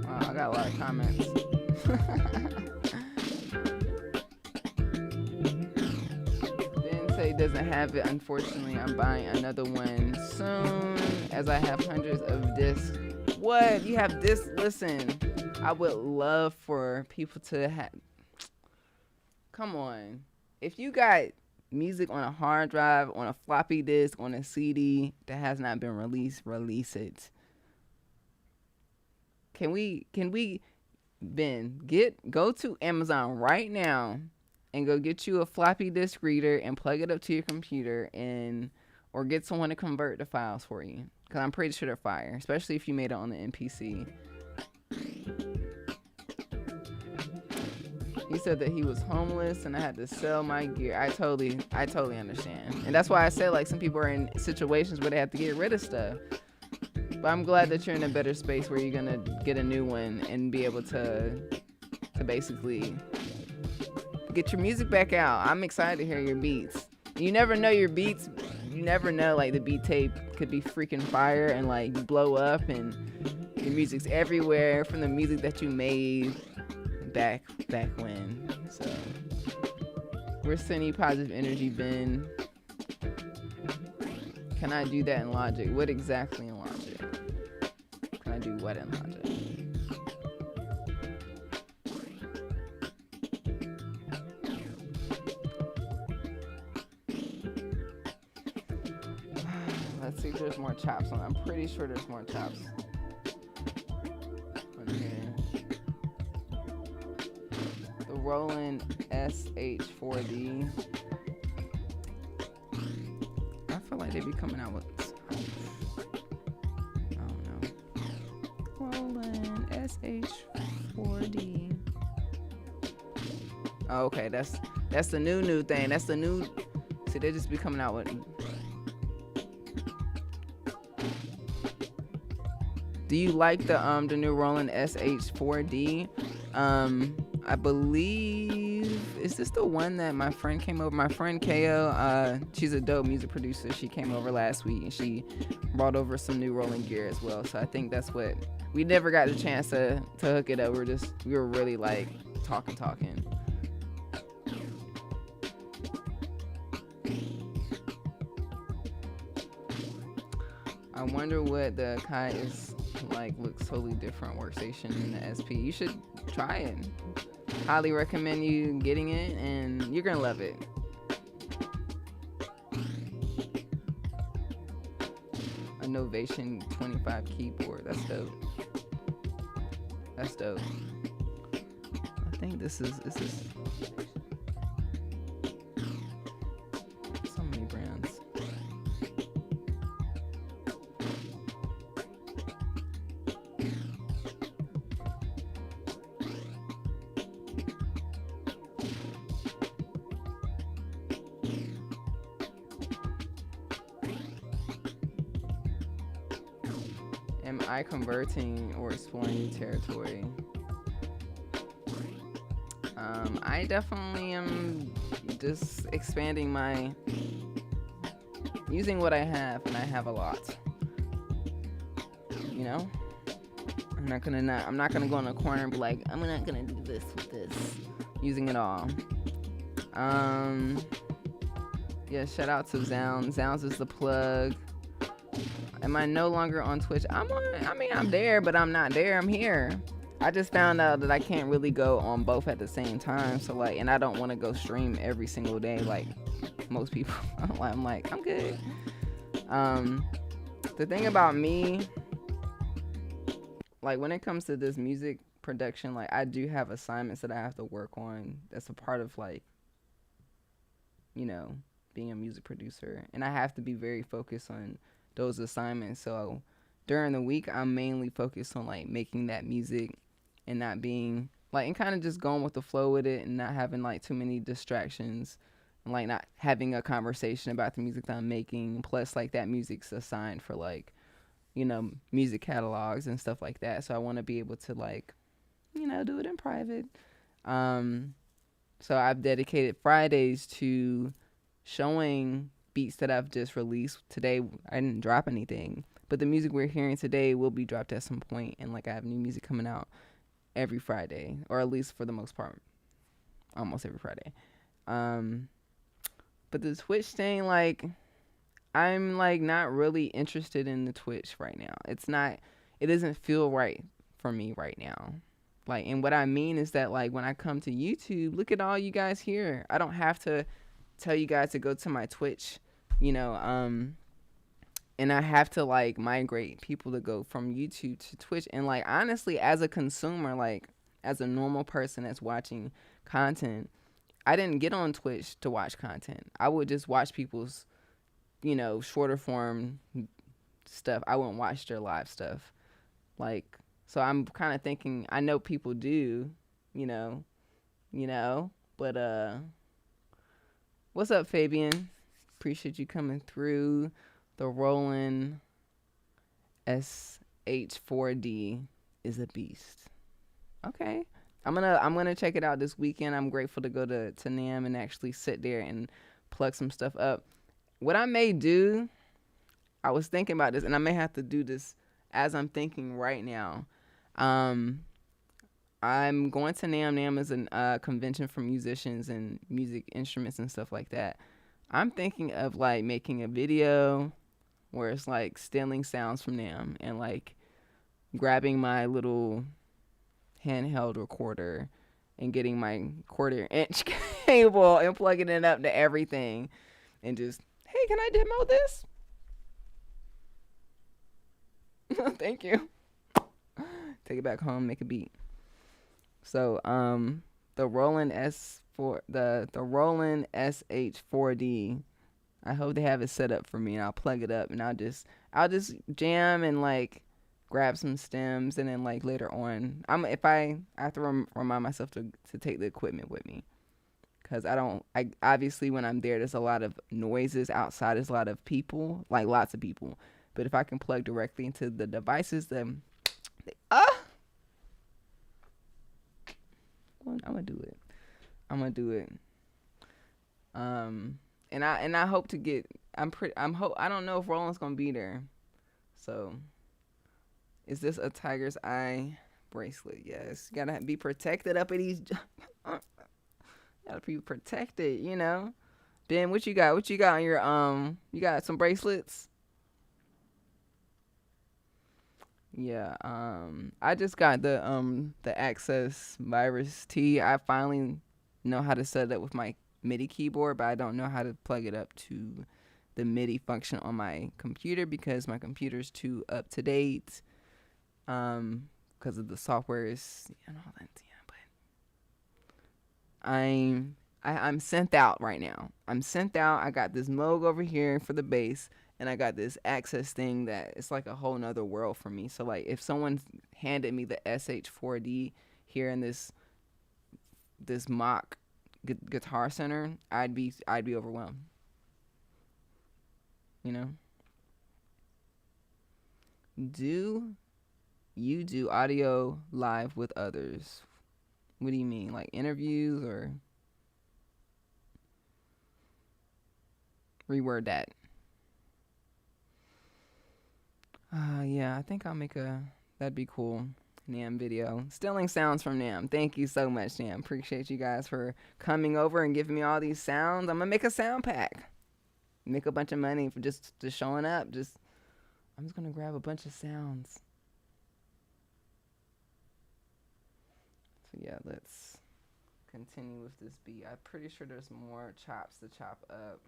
Wow, I got a lot of comments. Didn't say doesn't have it. Unfortunately, I'm buying another one soon, as I have hundreds of discs. What? You have discs? Listen, I would love for people to have. Come on. If you got music on a hard drive, on a floppy disk, on a CD that has not been released, release it. Can we, Ben, go to Amazon right now and go get you a floppy disk reader and plug it up to your computer, or get someone to convert the files for you. Because I'm pretty sure they're fire, especially if you made it on the MPC. He said that he was homeless and I had to sell my gear. I totally understand. And that's why I said, like, some people are in situations where they have to get rid of stuff. But I'm glad that you're in a better space where you're going to get a new one and be able to basically get your music back out. I'm excited to hear your beats. You never know your beats. You never know, like, the beat tape could be freaking fire and, like, blow up, and your music's everywhere from the music that you made back when. So we're sending positive energy, Ben. Can I do that in Logic? What exactly in Logic? Can I do what in Logic? Let's see if there's more chops on. I'm pretty sure there's more chops on here. Roland SH4D. I feel like they be coming out with, I don't know. Roland SH4D. Oh, okay, that's the new thing. That's the new. See, they just be coming out with. Do you like the new Roland SH4D? I believe, is this the one that my friend came over? My friend KO, she's a dope music producer. She came over last week and she brought over some new rolling gear as well. So I think that's what, we never got the chance to hook it up. We were really like talking. I wonder what the Kai is like, looks totally different workstation in the SP. You should try it. Highly recommend you getting it, and you're gonna love it. A Novation 25 keyboard. That's dope. I think this is so many brands. Am I converting or exploring new territory? I definitely am just expanding using what I have, and I have a lot. You know? I'm not gonna go in a corner and be like, I'm not gonna do this with this. Using it all. Yeah, shout out to Zounds. Zounds is the plug. Am I no longer on Twitch? I'm there, but I'm not there. I'm here. I just found out that I can't really go on both at the same time. So like, and I don't want to go stream every single day like most people. I'm like, I'm good. The thing about me, like when it comes to this music production, like I do have assignments that I have to work on. That's a part of like, you know, being a music producer, and I have to be very focused on those assignments. So during the week, I'm mainly focused on like making that music and not being like, and kind of just going with the flow with it and not having like too many distractions and like not having a conversation about the music that I'm making. Plus, like that music's assigned for like, you know, music catalogs and stuff like that. So I want to be able to like, you know, do it in private. So I've dedicated Fridays to showing beats that I've just released. Today I didn't drop anything, but the music we're hearing today will be dropped at some point, and like I have new music coming out every Friday, or at least for the most part, almost every Friday. But the Twitch thing, like I'm like not really interested in the Twitch right now. It doesn't feel right for me right now. Like, and what I mean is that like when I come to YouTube, look at all you guys here. I don't have to tell you guys to go to my Twitch, you know, and I have to like migrate people to go from YouTube to Twitch. And like honestly, as a consumer, like as a normal person that's watching content, I didn't get on Twitch to watch content. I would just watch people's, you know, shorter form stuff. I wouldn't watch their live stuff. Like, so I'm kind of thinking, I know people do, you know, but what's up, Fabian? Appreciate you coming through. The Roland SH4D is a beast. Okay. I'm gonna check it out this weekend. I'm grateful to go to NAMM and actually sit there and plug some stuff up. What I may do, I was thinking about this, and I may have to do this as I'm thinking right now. I'm going to NAMM. NAMM is a convention for musicians and music instruments and stuff like that. I'm thinking of like making a video where it's like stealing sounds from NAMM and like grabbing my little handheld recorder and getting my 1/4-inch cable and plugging it up to everything and just, hey, can I demo this? Thank you. Take it back home, make a beat. So the Roland the Roland SH4D, I hope they have it set up for me, and I'll plug it up and I'll just jam and like grab some stems, and then like later on I have to remind myself to take the equipment with me, because I obviously when I'm there's a lot of noises outside, there's a lot of people, like lots of people, but if I can plug directly into the devices, then I'm gonna do it. And I hope to get, I don't know if Roland's gonna be there. So is this a tiger's eye bracelet? Yes. You gotta be protected up at these. Gotta be protected, you know. Ben, what you got? What you got on your You got some bracelets? Yeah. I just got the Access Virus T. I finally know how to set it up with my MIDI keyboard, but I don't know how to plug it up to the MIDI function on my computer because my computer's too up to date. Because of the software is and all that. Yeah, but I'm sent out right now. I'm sent out. I got this Moog over here for the bass, and I got this Access thing that it's like a whole nother world for me. So like if someone handed me the SH4D here in this mock guitar center, I'd be overwhelmed. You know? Do you do audio live with others? What do you mean? Like interviews or reword that? Yeah, I think I'll make that'd be cool. NAMM video. Stealing sounds from NAMM. Thank you so much, NAMM. Appreciate you guys for coming over and giving me all these sounds. I'm gonna make a sound pack. Make a bunch of money for just showing up. I'm just gonna grab a bunch of sounds. So yeah, let's continue with this beat. I'm pretty sure there's more chops to chop up.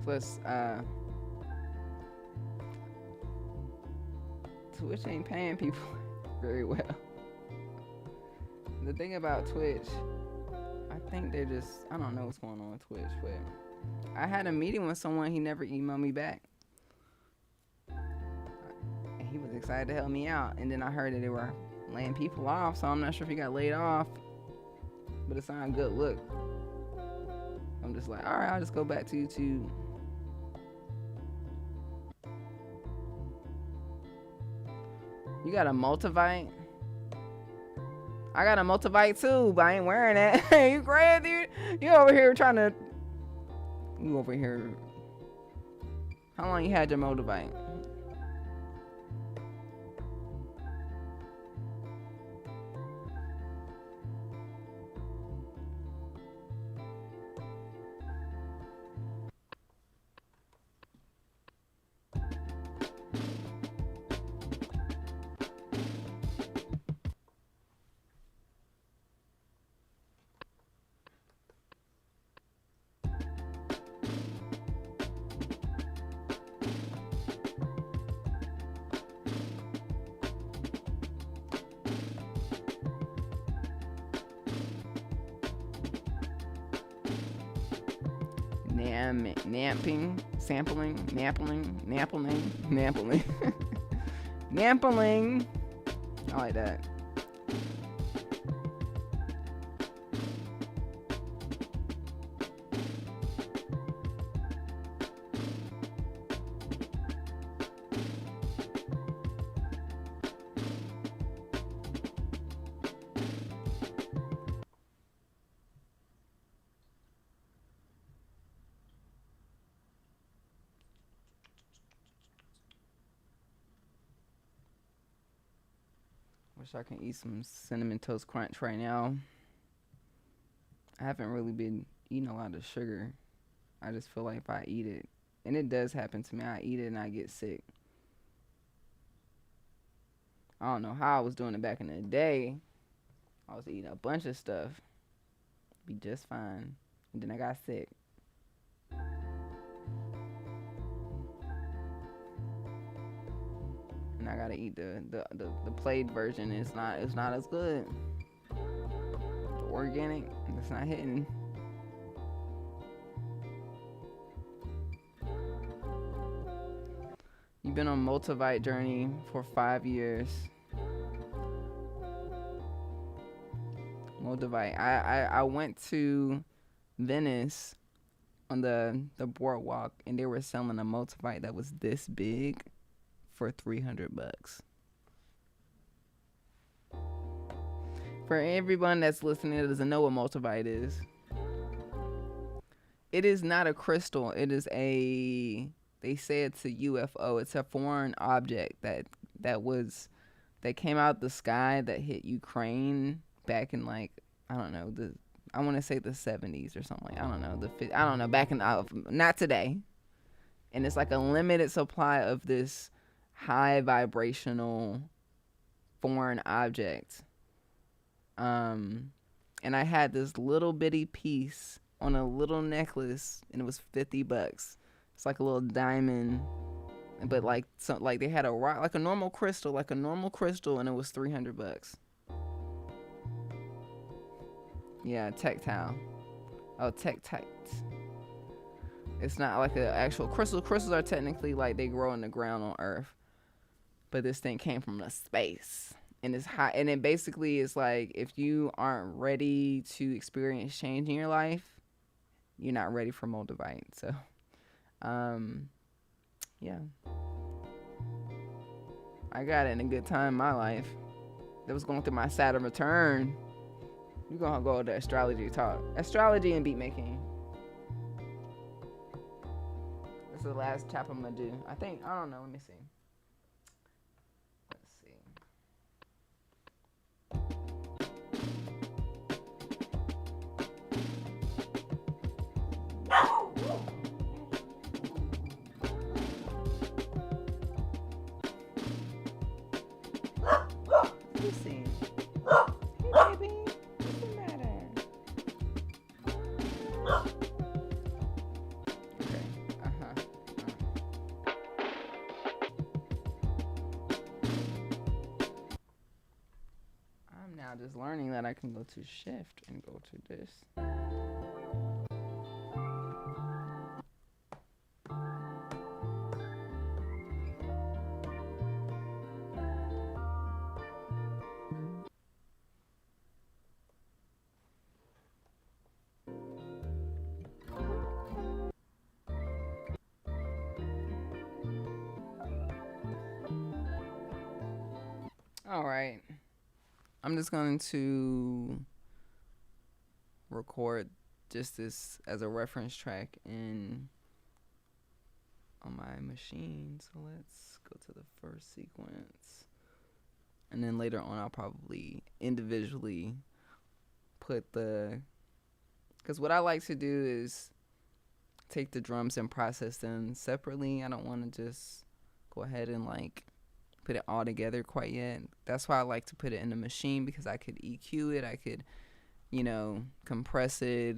Plus, Twitch ain't paying people very well. The thing about Twitch, I think they're just, I don't know what's going on with Twitch, but I had a meeting with someone, he never emailed me back. And he was excited to help me out. And then I heard that they were laying people off, so I'm not sure if he got laid off, but it's not a good look. I'm just like, all right, I'll just go back to YouTube. You got a multivite? I got a multivite too, but I ain't wearing it. You crazy? You over here trying to... You over here... How long you had your multivite? Nampling. Nampling. I like that. Wish I can eat some Cinnamon Toast Crunch right now. I haven't really been eating a lot of sugar. I just feel like if I eat it, and it does happen to me, I eat it and I get sick. I don't know how I was doing it back in the day. I was eating a bunch of stuff. Be just fine. And then I got sick. And I gotta eat the played version. It's not as good. The organic, it's not hitting. You've been on multivite journey for 5 years. Multivite. I went to Venice on the boardwalk, and they were selling a multivite that was this big for $300. For everyone that's listening that doesn't know what multivite is, it is not a crystal. It is they say it's a UFO. It's a foreign object that came out the sky that hit Ukraine back in, like, I don't know, I want to say the 70s or something. I don't know, back in not today. And it's like a limited supply of this high vibrational foreign object. And I had this little bitty piece on a little necklace, and it was $50. It's like a little diamond, but like they had a rock, like a normal crystal, and it was $300. Yeah, tactile. Oh, tektite. It's not like an actual crystal. Crystals are technically like they grow in the ground on Earth, but this thing came from the space, and it's hot. And it basically is like if you aren't ready to experience change in your life, you're not ready for Moldavite. So, yeah, I got it in a good time in my life. That was going through my Saturn return. We're gonna go to astrology talk, astrology and beat making. This is the last chapter I'm gonna do. I think, I don't know, let me see. Let's see. Let me see. Hey baby, what's the matter? I'm now just learning that I can go to shift and go to this. All right. I'm just going to record just this as a reference track on my machine. So let's go to the first sequence. And then later on I'll probably individually put because what I like to do is take the drums and process them separately. I don't want to just go ahead and like put it all together quite yet. That's why I like to put it in the machine, because I could EQ it, I could, compress it,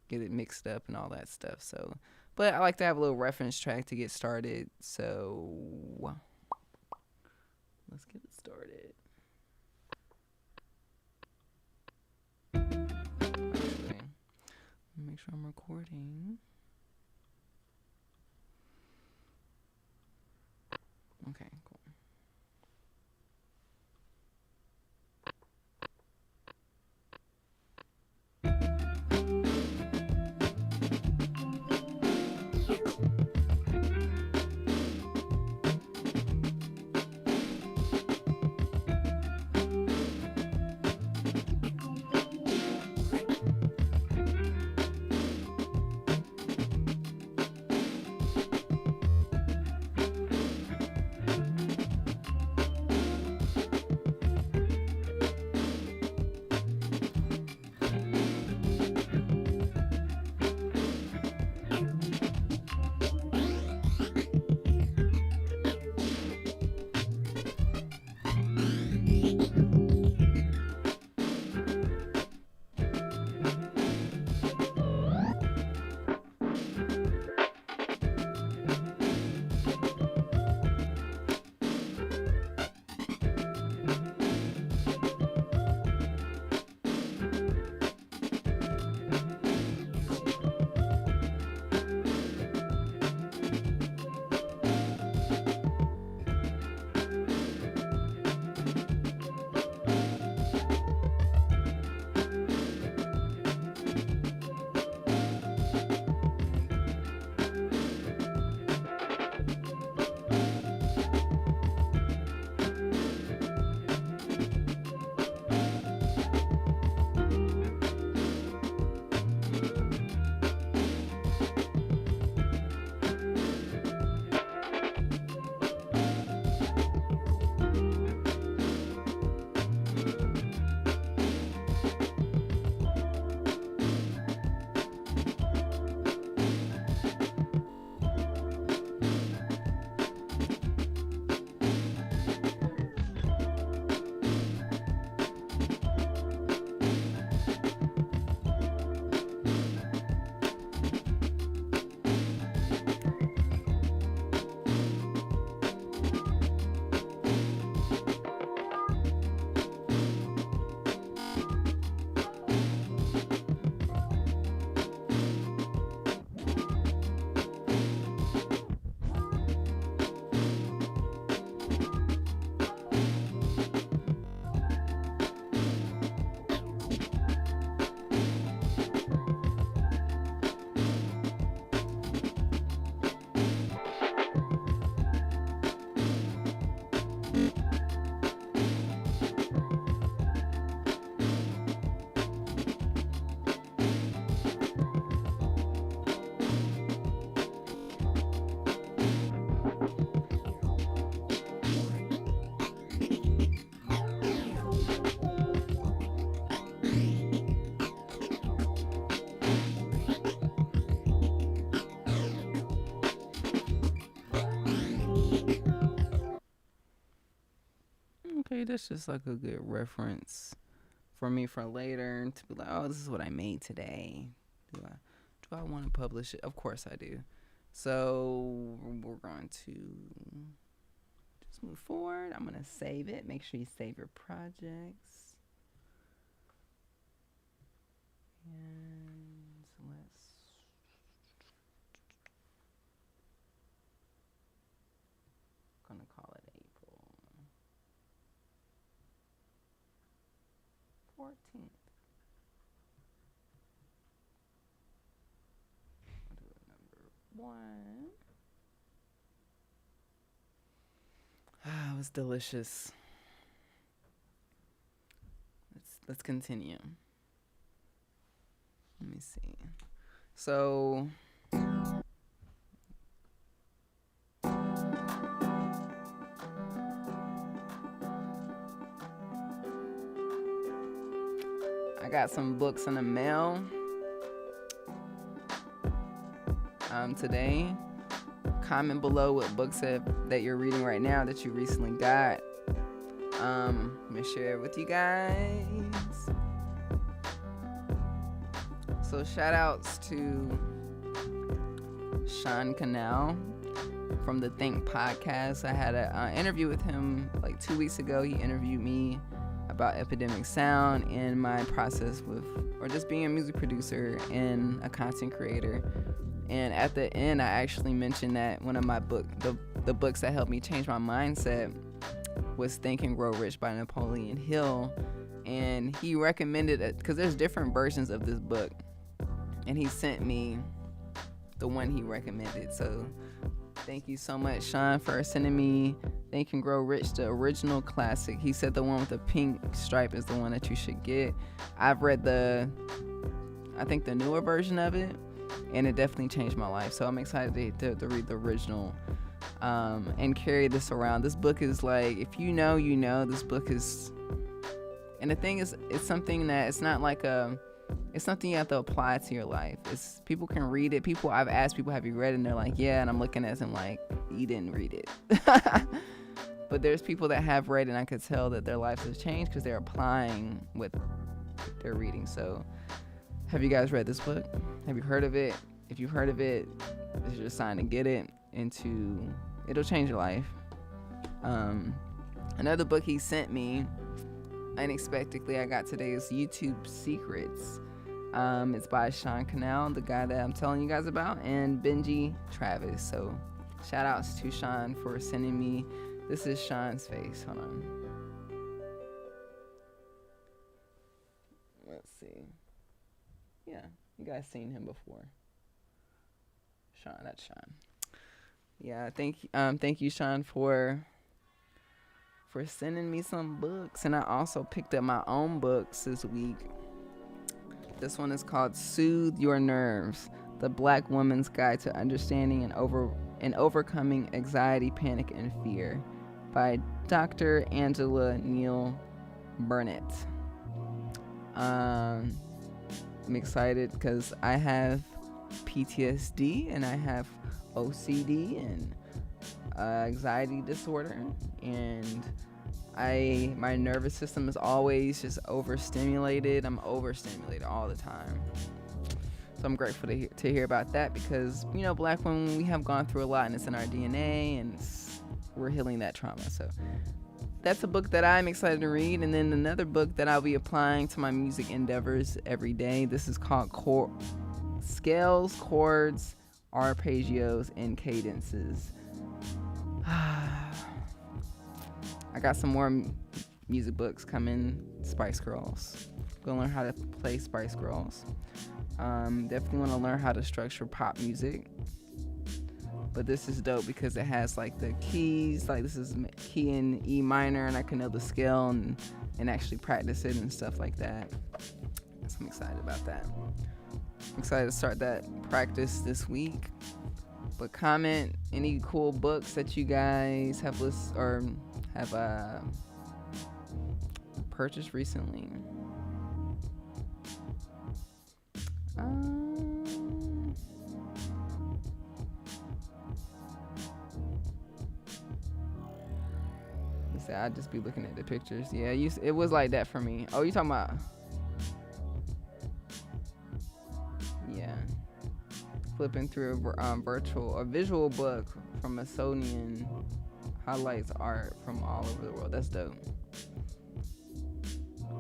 get it mixed up and all that stuff. So, but I like to have a little reference track to get started. So let's get it started. Actually, make sure I'm recording. Okay, cool. okay, that's just like a good reference for me for later to be like, oh, this is what I made today. Do I want to publish it? Of course I do. So we're going to just move forward. I'm going to save it. Make sure you save your projects. And let's gonna call it April 14th. I'll do it number 1. Ah, it was delicious. Let's continue. Let me see. So I got some books in the mail today. Comment below what books that you're reading right now that you recently got. Let me share it with you guys. So shout outs to Sean Canal from the Think podcast. I had an interview with him like 2 weeks ago. He interviewed me about Epidemic Sound and my process with, or just being a music producer and a content creator. And at the end, I actually mentioned that one of my the books that helped me change my mindset was Think and Grow Rich by Napoleon Hill. And he recommended it because there's different versions of this book. And he sent me the one he recommended. So thank you so much, Sean, for sending me Think and Grow Rich, the original classic. He said the one with the pink stripe is the one that you should get. I've read the newer version of it, and it definitely changed my life. So I'm excited to read the original and carry this around. This book is like, if you know, you know. This book is, and the thing is, it's something that it's not like it's something you have to apply to your life. It's people can read it. I've asked people, have you read it? And they're like, yeah. And I'm looking at them like, you didn't read it. But there's people that have read it, and I could tell that their lives have changed because they're applying what they're reading. So have you guys read this book? Have you heard of it? If you've heard of it, this is your sign to get it it'll change your life. Another book he sent me unexpectedly I got today is YouTube Secrets. It's by Sean Canal, the guy that I'm telling you guys about, and Benji Travis. So shout outs to Sean for sending me. This is Sean's face. Hold on. Let's see. Yeah, you guys seen him before. Sean, that's Sean. Yeah, thank you, Sean, for sending me some books. And I also picked up my own books this week. This one is called Soothe Your Nerves: The Black Woman's Guide to Understanding and Overcoming Anxiety, Panic, and Fear by Dr. Angela Neal Burnett. I'm excited because I have PTSD and I have OCD and anxiety disorder, and my nervous system is always just overstimulated. I'm overstimulated all the time. So I'm grateful to hear about that because, you know, Black women, we have gone through a lot, and it's in our DNA, and we're healing that trauma. So that's a book that I'm excited to read. And then another book that I'll be applying to my music endeavors every day. This is called Scales, Chords, Arpeggios, and Cadences. I got some more music books coming. Spice Girls. Gonna learn how to play Spice Girls. Definitely want to learn how to structure pop music. But this is dope because it has like the keys. Like this is key in E minor, and I can know the scale and actually practice it and stuff like that. So I'm excited about that. I'm excited to start that practice this week. But comment any cool books that you guys have have purchased recently. So I'd just be looking at the pictures. Yeah, it was like that for me. Oh, you talking about? Yeah. Flipping through a visual book from Smithsonian highlights art from all over the world. That's dope.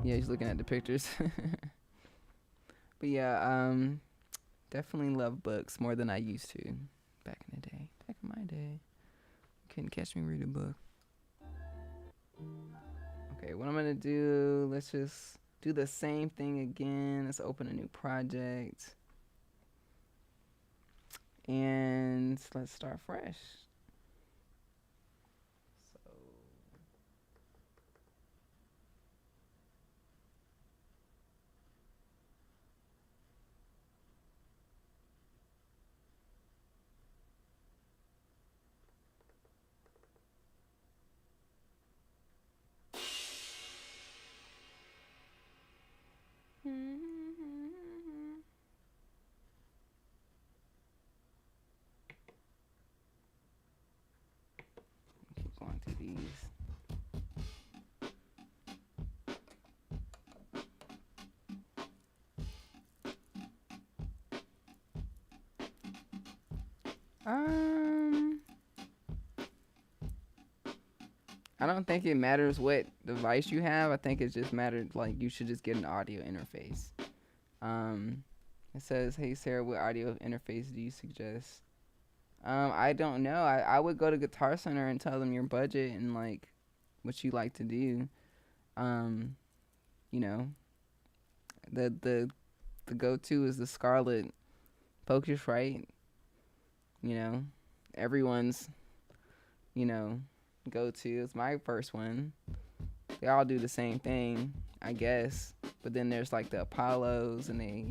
Yeah, he's looking at the pictures. But yeah, definitely love books more than I used to back in the day. Back in my day, you couldn't catch me read a book. Okay, what I'm gonna do, let's just do the same thing again. Let's open a new project. And let's start fresh. So keep going through these. I don't think it matters what device you have. I think it just mattered, like, you should just get an audio interface. It says, hey Sarah, what audio interface do you suggest? I don't know. I would go to Guitar Center and tell them your budget and like what you like to do. You know, the go-to is the Scarlett Focusrite. You know, everyone's, go-to. It's my first one. They all do the same thing, I guess. But then there's like the Apollos and they,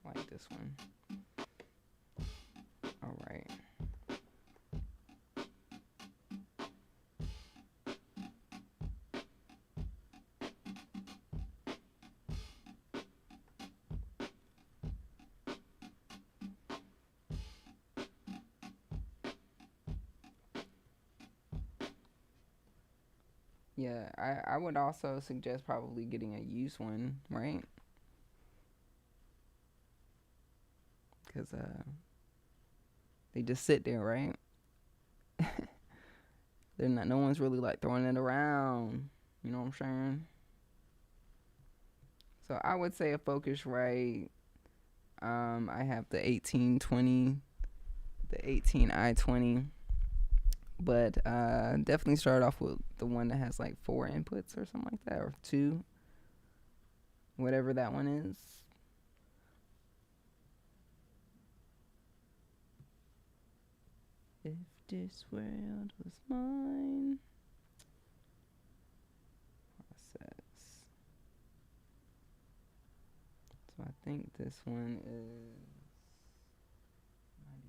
like this one. All right. Yeah, I would also suggest probably getting a used one, right? Because they just sit there, right? They're not. No one's really like throwing it around. You know what I'm saying? So I would say a Focusrite. I have the 1820, the 18i20. But definitely start off with the one that has like 4 inputs or something like that, or 2, whatever that one is. If this world was mine. Process. So I think this one is 95.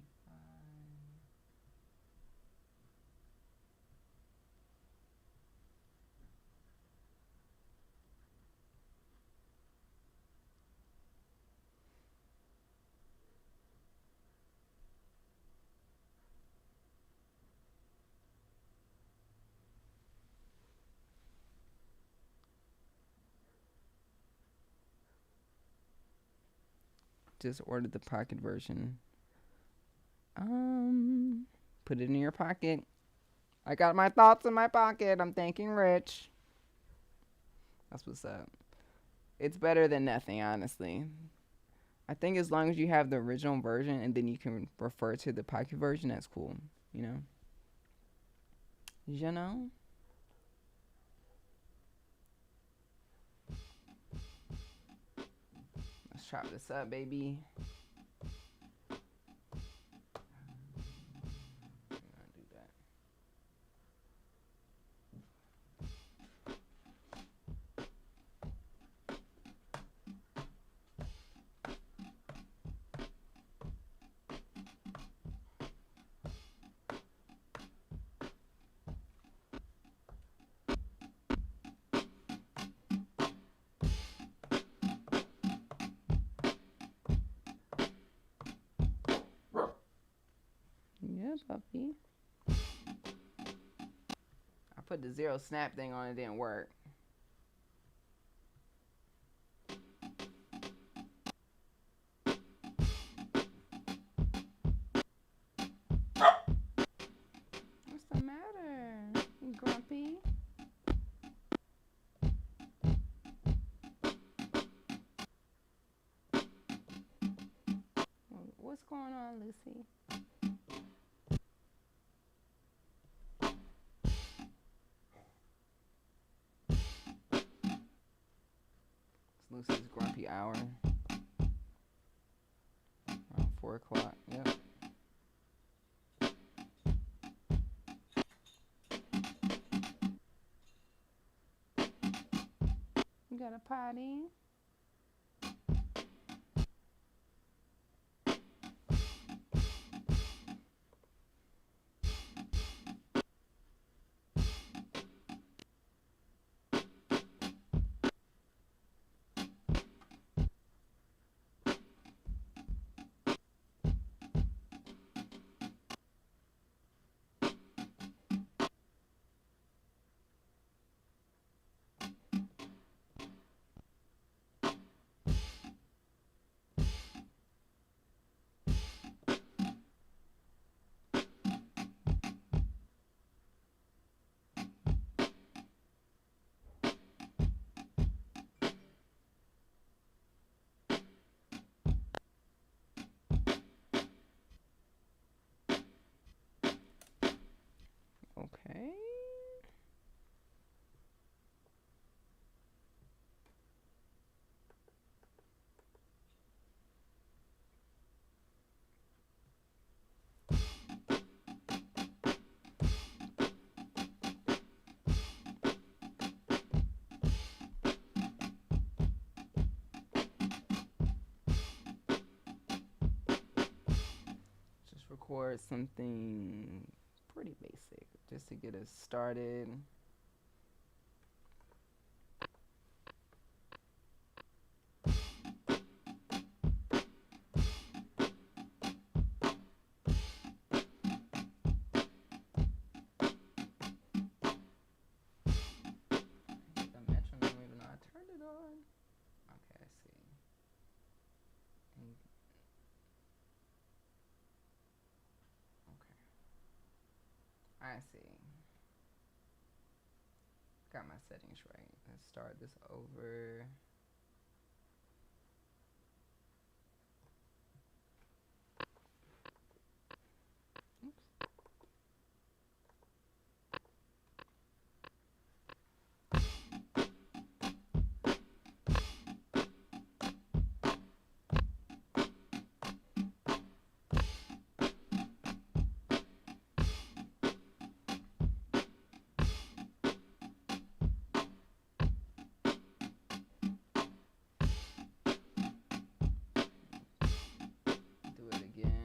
Just ordered the pocket version. Put it in your pocket. I got my thoughts in my pocket. I'm thinking rich. That's what's up. It's better than nothing, honestly. I think as long as you have the original version and then you can refer to the pocket version, that's cool. You know? Let's chop this up, baby. Yeah, puppy. I put the zero snap thing on, it didn't work. What's the matter? You grumpy? What's going on, Lucy? It's Lucy's grumpy hour. Around 4 o'clock. Yep. You got a potty? Okay. Just record something pretty basic just to get us started. The metronome, even though I turned it on. Okay, I see. Okay. I see. Got my settings right. Let's start this over. Do it again.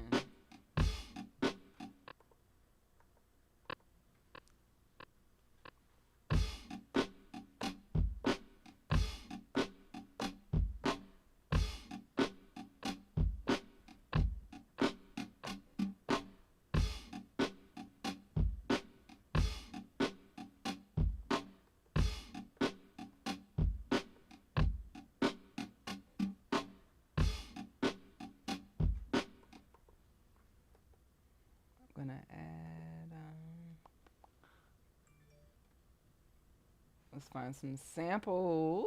I'm gonna add, let's find some samples.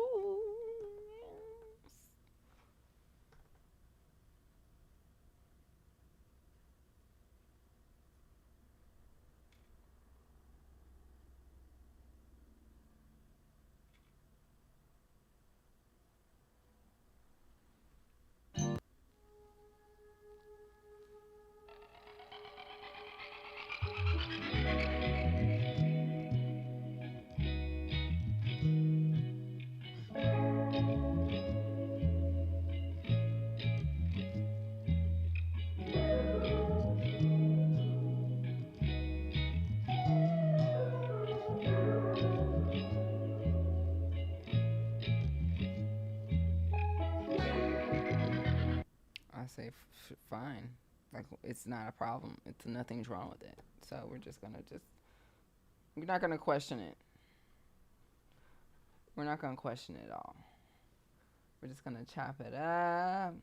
I say fine. Like it's not a problem. It's nothing's wrong with it. So we're not gonna question it. We're not gonna question it at all. We're just gonna chop it up.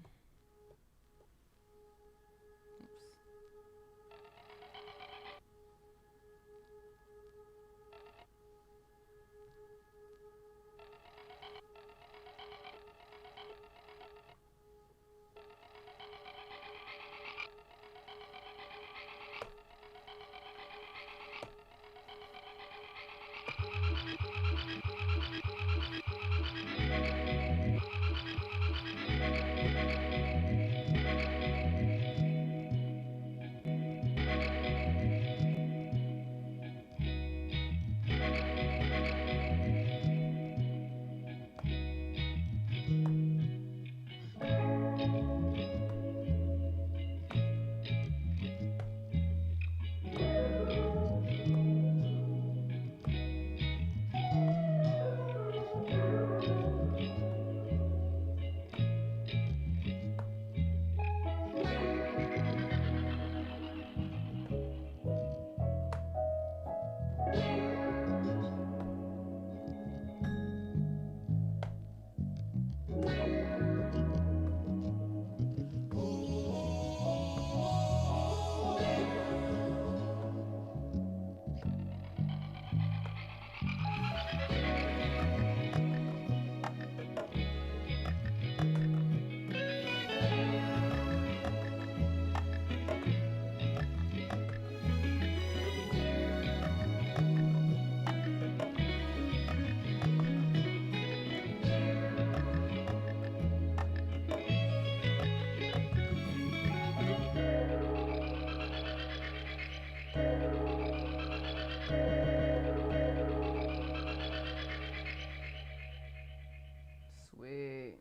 Sweet.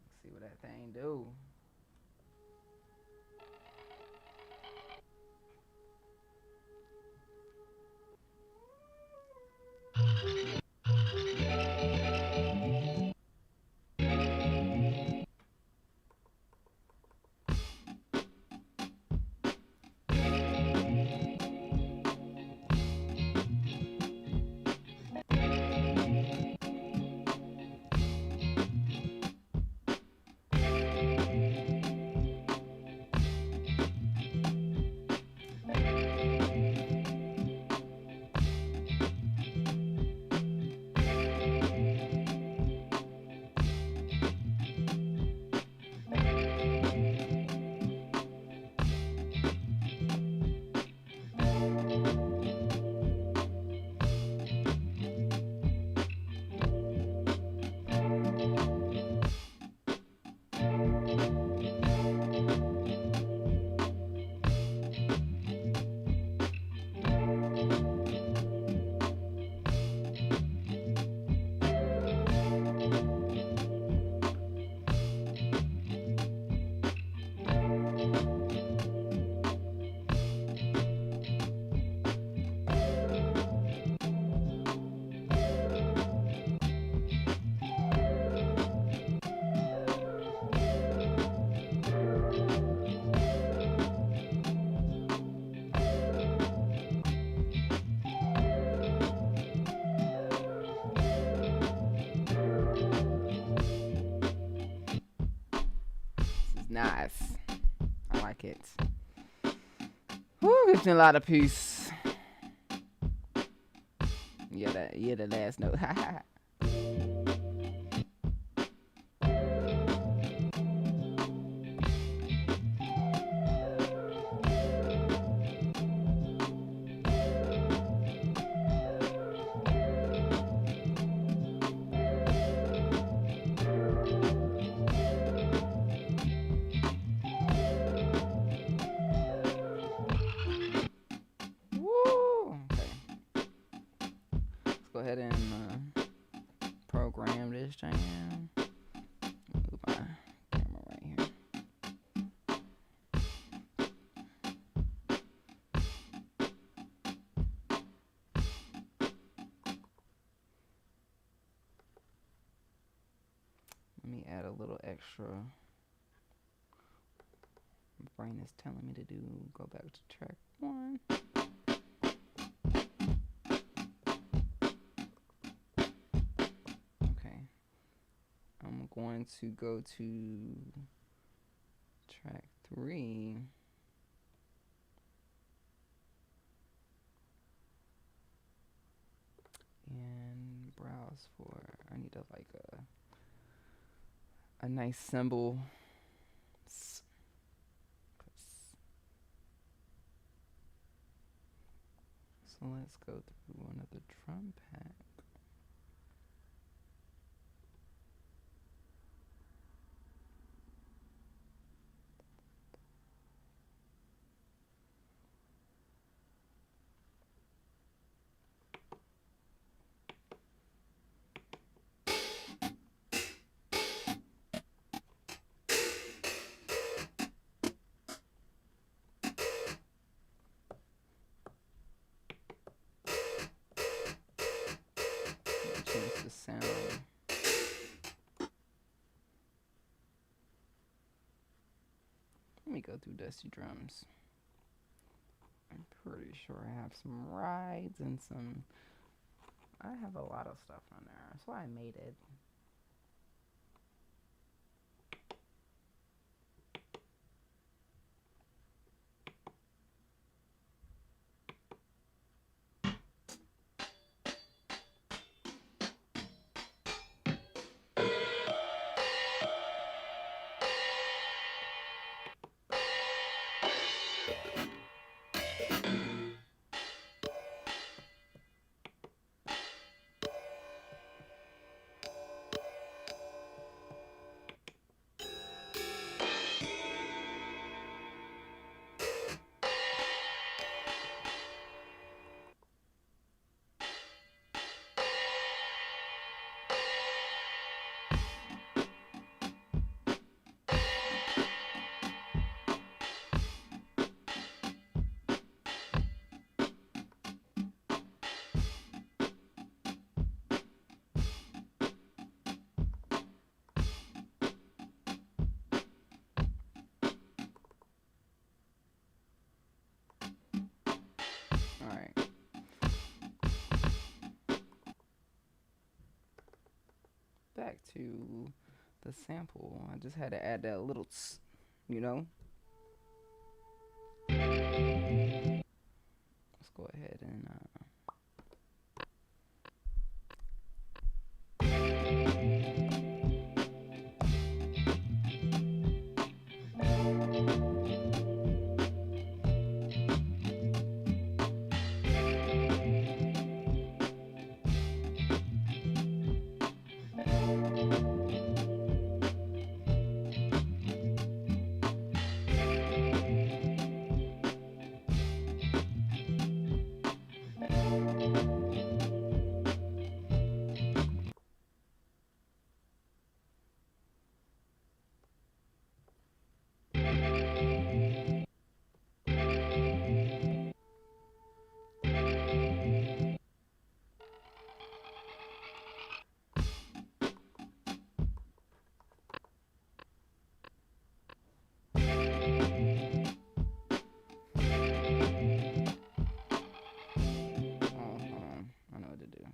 Let's see what that thing do. Nice. I like it. Woo, gives me a lot of peace. Yeah, the last note. Woo. Okay. Let's go ahead and program this jam. Move my camera right here. Let me add a little extra brain is telling me to do. Go back to track 1. Okay. I'm going to go to track 3. And browse for, I need a nice symbol. So let's go through another drum pack. Change the sound. Let me go through Dusty Drums. I'm pretty sure I have some rides and some. I have a lot of stuff on there. That's why I made it. Alright. Back to the sample. I just had to add that little tss, you know? Let's go ahead and I know what to do.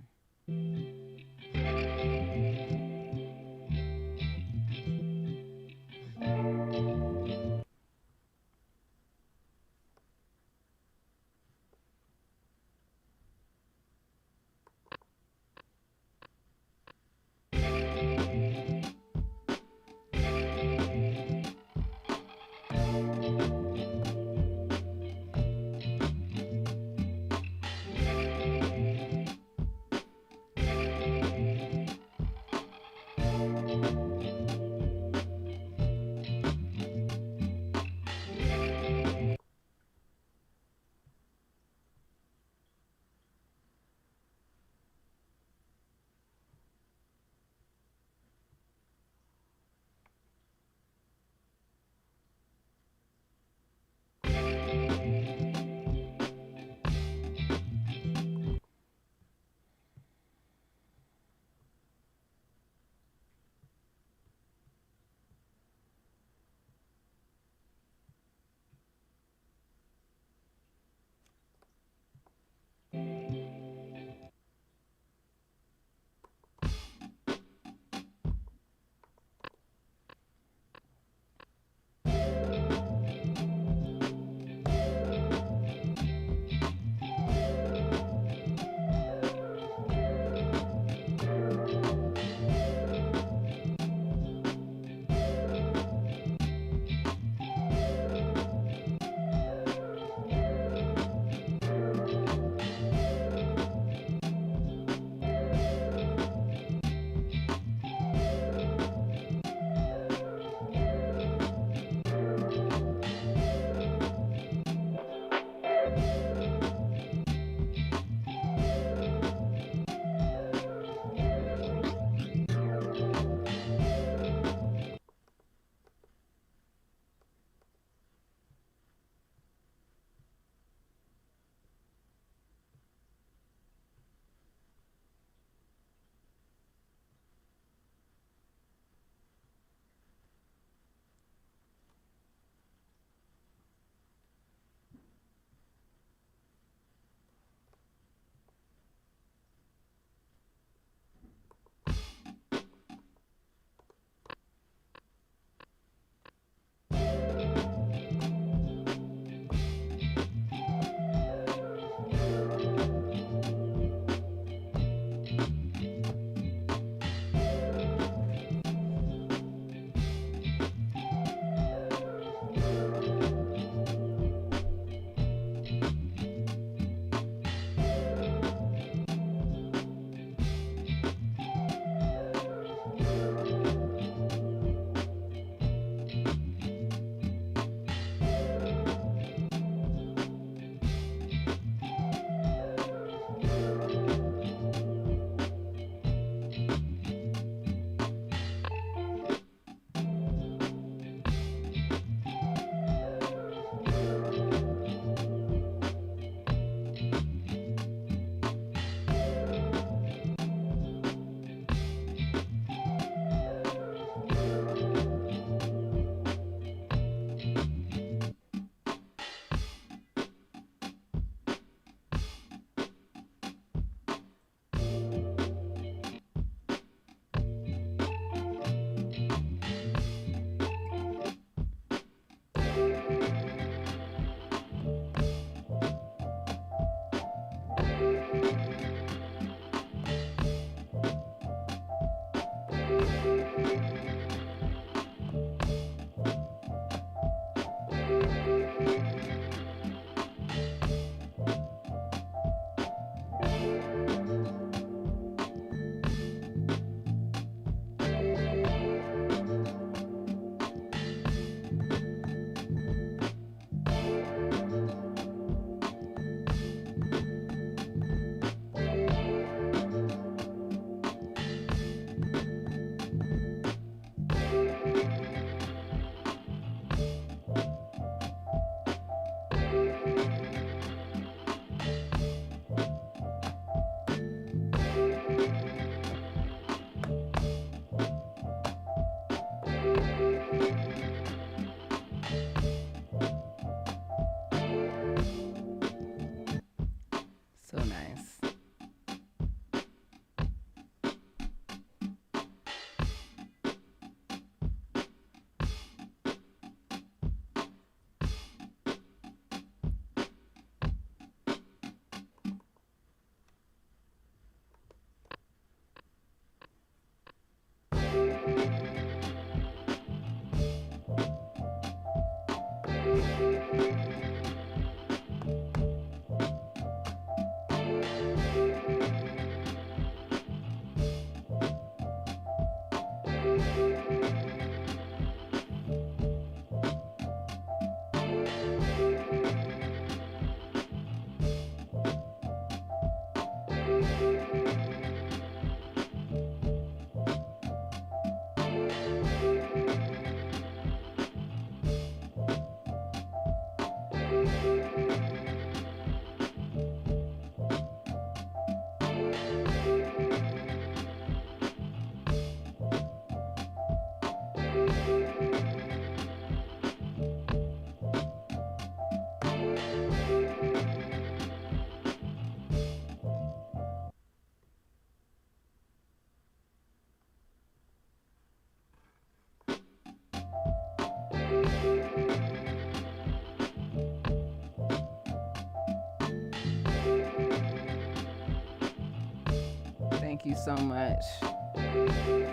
Thank you so much,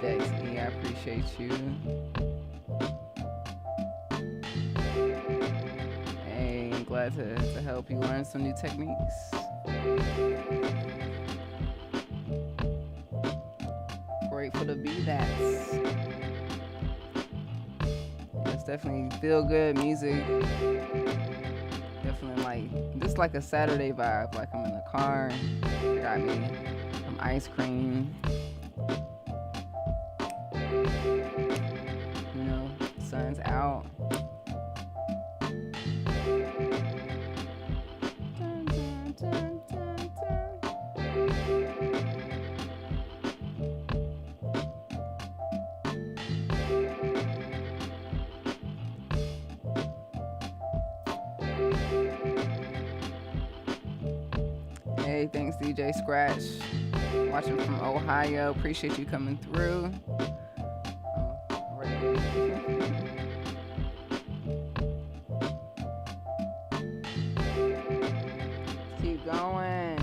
Dex E. I appreciate you. Hey, I'm glad to help you learn some new techniques. Grateful to be that. It's definitely feel good music. Definitely like just like a Saturday vibe. Like I'm in the car, got me some ice cream. You know, sun's out. Dun, dun, dun, dun, dun. Hey, thanks DJ Scratch. Watching from Ohio. Appreciate you coming through. Oh, right here. Keep going.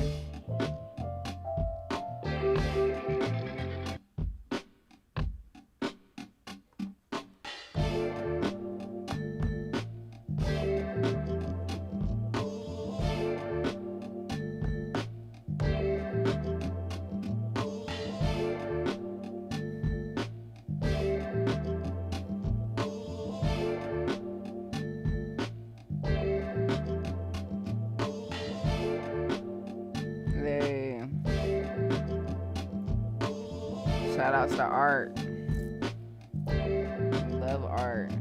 Hey. Shout outs to art. Love art.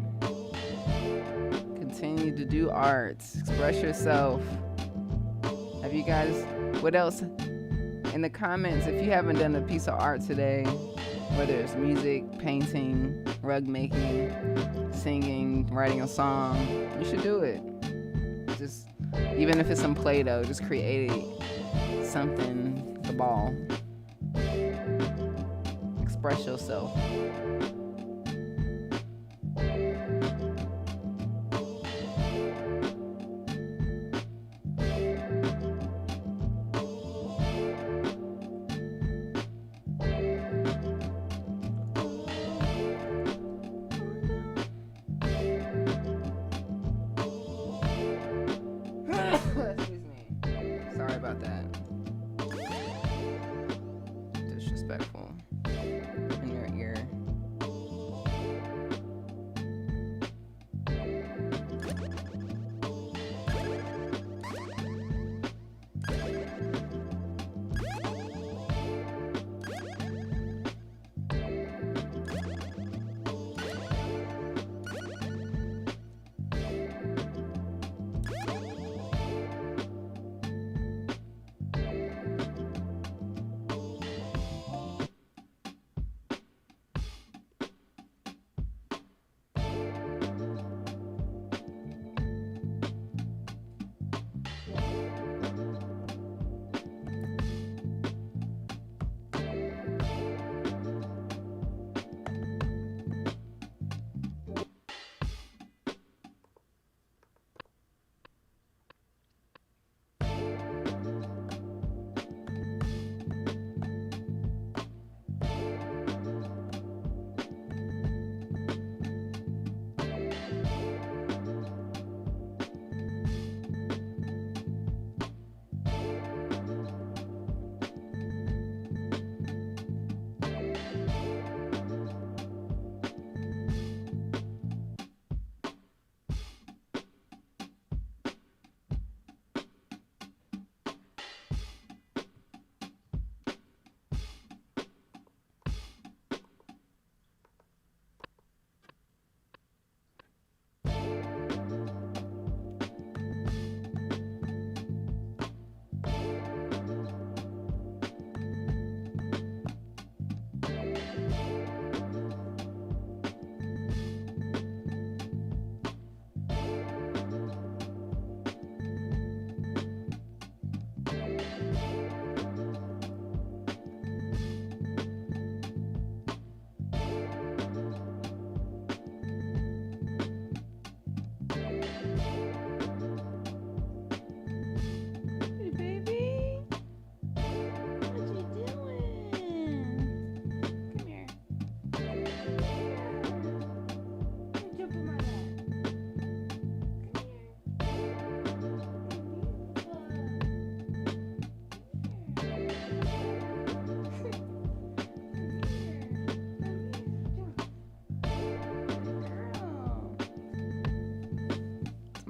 Continue to do art. Express yourself. Have you guys, what else? In the comments, if you haven't done a piece of art today, whether it's music, painting, rug making, singing, writing a song, you should do it. Just, even if it's some Play-Doh, just create something, the ball. Express yourself. Excuse me. Sorry about that. Disrespectful in your ear.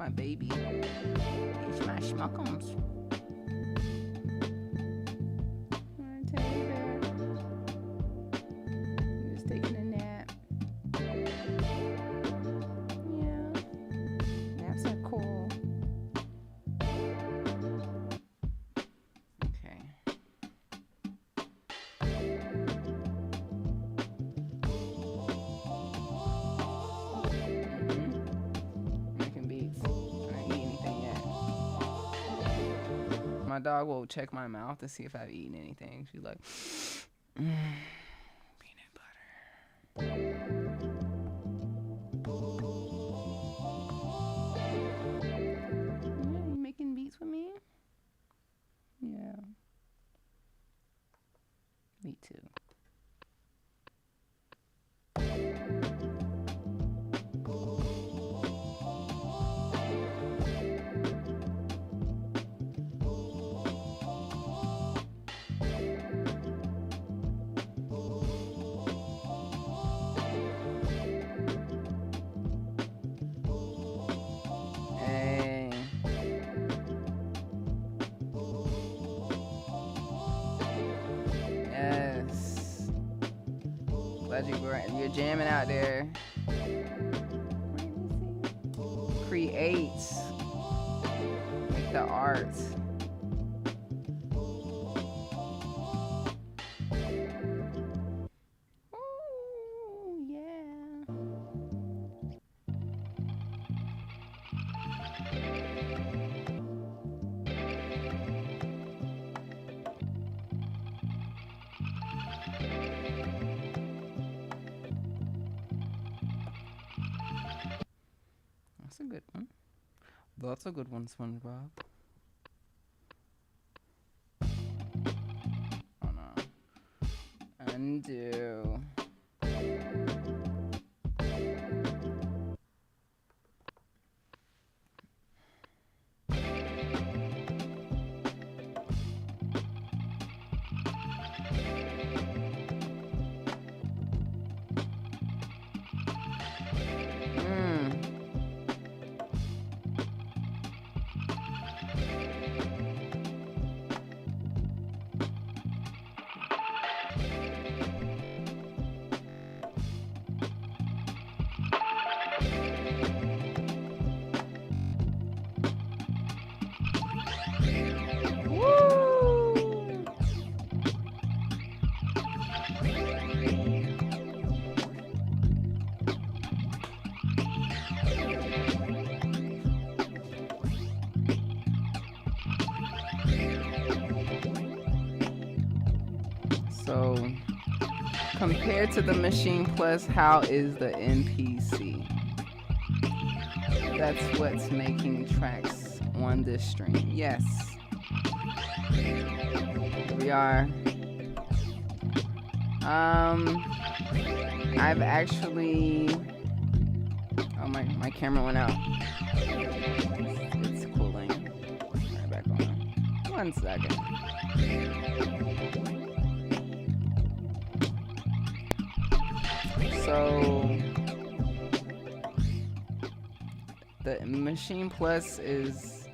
my baby. It's my schmuckums. Teddy bear. Just taking a nap. Yeah. Naps are cool. Okay. Making beats. I ain't eat anything yet. My dog will check my mouth to see if I've eaten anything. She's like, peanut butter. Yeah, you making beats with me? Yeah. Me too. Hey. Yes. Glad you're jamming out there. Create. Make the art. Ooh, yeah. That's a good one. That's a good one, SpongeBob. Oh no. Undo. So, compared to the Machine Plus, how is the MPC? That's what's making tracks on this stream. Yes. Here we are. I've actually... Oh, my camera went out. It's cooling. Right back on. 1 second. So the Machine Plus is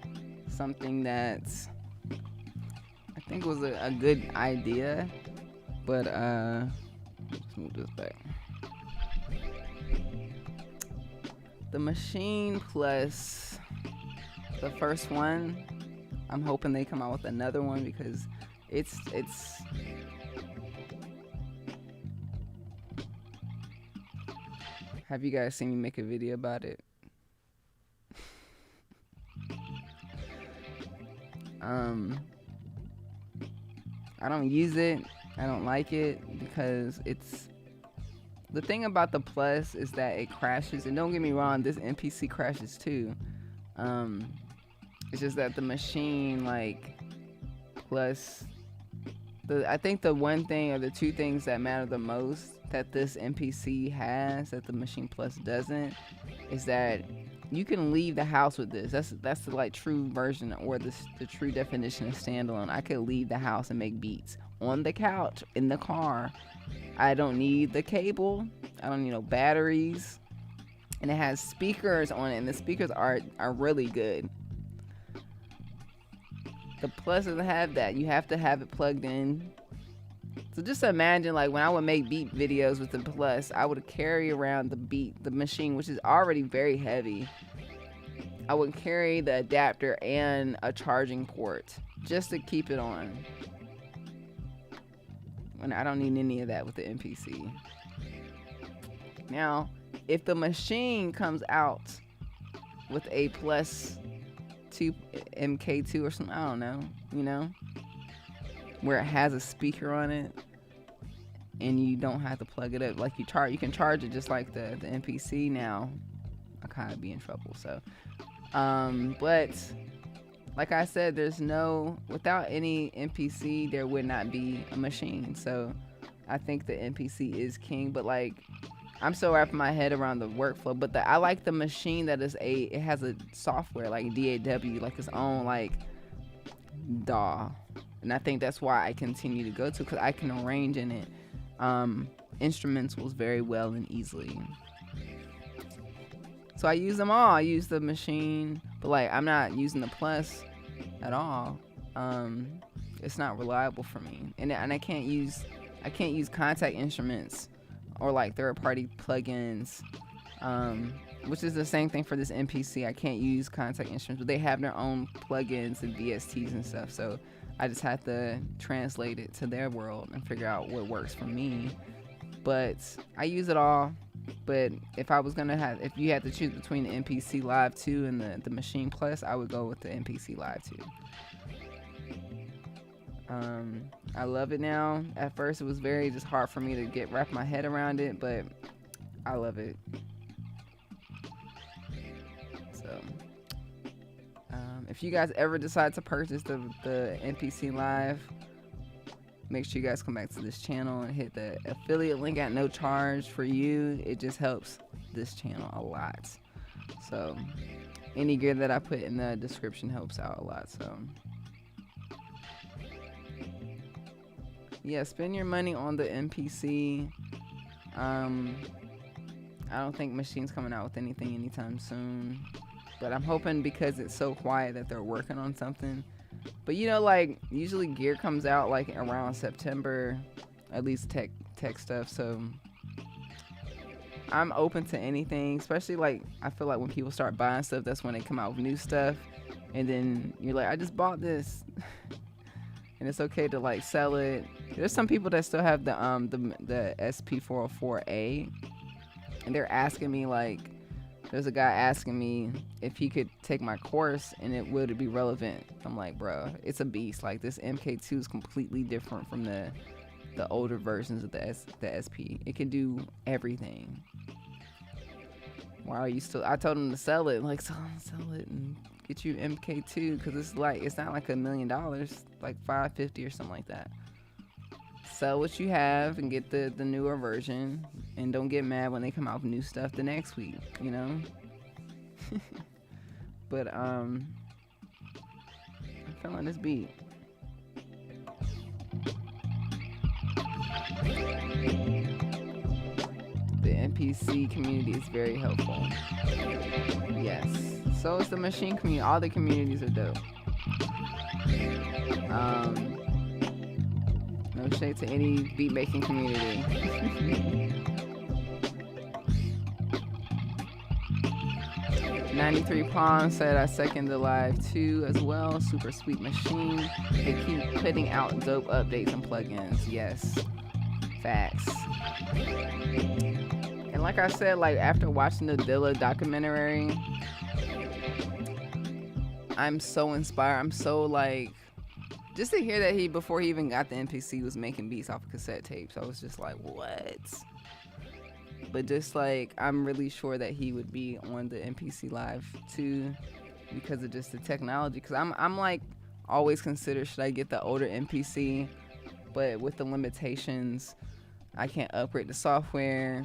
something that I think was a good idea, but let's move this back. The Machine Plus, the first one, I'm hoping they come out with another one because it's have you guys seen me make a video about it? I don't use it. I don't like it because it's... The thing about the Plus is that it crashes. And don't get me wrong, this MPC crashes too. It's just that the Machine, like, Plus... I think the one thing or the two things that matter the most that this MPC has that the Machine Plus doesn't is that you can leave the house with this. That's the like true version or the true definition of standalone. I could leave the house and make beats on the couch, in the car. I don't need the cable. I don't need no batteries. and it has speakers on it, and the speakers are really good. The Plus doesn't have that. You have to have it plugged in. So just imagine, like, when I would make beat videos with the Plus, I would carry around the machine, which is already very heavy. I would carry the adapter and a charging port just to keep it on. And I don't need any of that with the MPC. Now, if the machine comes out with a Plus 2 MK2 or something, I don't know, you know, where it has a speaker on it and you don't have to plug it up, like you can charge it just like the MPC. Now I kind of be in trouble. So but like I said, without any MPC there would not be a machine. So I think the MPC is king, but like I'm still wrapping my head around the workflow. But I like the machine that it has a software like DAW, like its own like DAW. And I think that's why I continue to go to, because I can arrange in it instrumentals very well and easily. So I use them all. I use the machine, but like I'm not using the Plus at all. It's not reliable for me, and I can't use contact instruments or like third-party plugins, which is the same thing for this MPC. I can't use contact instruments, but they have their own plugins and VSTs and stuff. So I just have to translate it to their world and figure out what works for me. But I use it all. But if you had to choose between the MPC Live 2 and the Machine Plus, I would go with the MPC Live 2. I love it now. At first it was very just hard for me to wrap my head around it, but I love it. So if you guys ever decide to purchase the MPC Live, make sure you guys come back to this channel and hit the affiliate link at no charge for you. It just helps this channel a lot. So any gear that I put in the description helps out a lot. So yeah, spend your money on the MPC. I don't think Machine's coming out with anything anytime soon, but I'm hoping because it's so quiet that they're working on something. But you know, like usually gear comes out like around September, at least tech stuff. So I'm open to anything, especially like I feel like when people start buying stuff, that's when they come out with new stuff, and then you're like, I just bought this. And it's okay to like sell it. There's some people that still have the SP404A, and they're asking me, like, there's a guy asking me if he could take my course and would it be relevant. I'm like, bro, it's a beast. Like, this MK2 is completely different from the older versions of the SP. It can do everything. Why are you still? I told him to sell it. Like, sell it and get you MK2, because it's not like $1 million, like $550 or something like that. Sell what you have and get the newer version, and don't get mad when they come out with new stuff the next week, you know. But I'm feeling this beat. The NPC community is very helpful. Yes. So is the machine community. All the communities are dope. No shade to any beat making community. 93 Palm said, I second the Live 2 as well. Super sweet machine. They keep putting out dope updates and plugins. Yes. Facts. And like I said, like after watching the Dilla documentary, I'm so inspired. I'm so like, just to hear that before he even got the MPC, was making beats off of cassette tapes. I was just like, what? But just like, I'm really sure that he would be on the MPC Live too, because of just the technology. Because I'm like, always consider, should I get the older MPC? But with the limitations, I can't upgrade the software.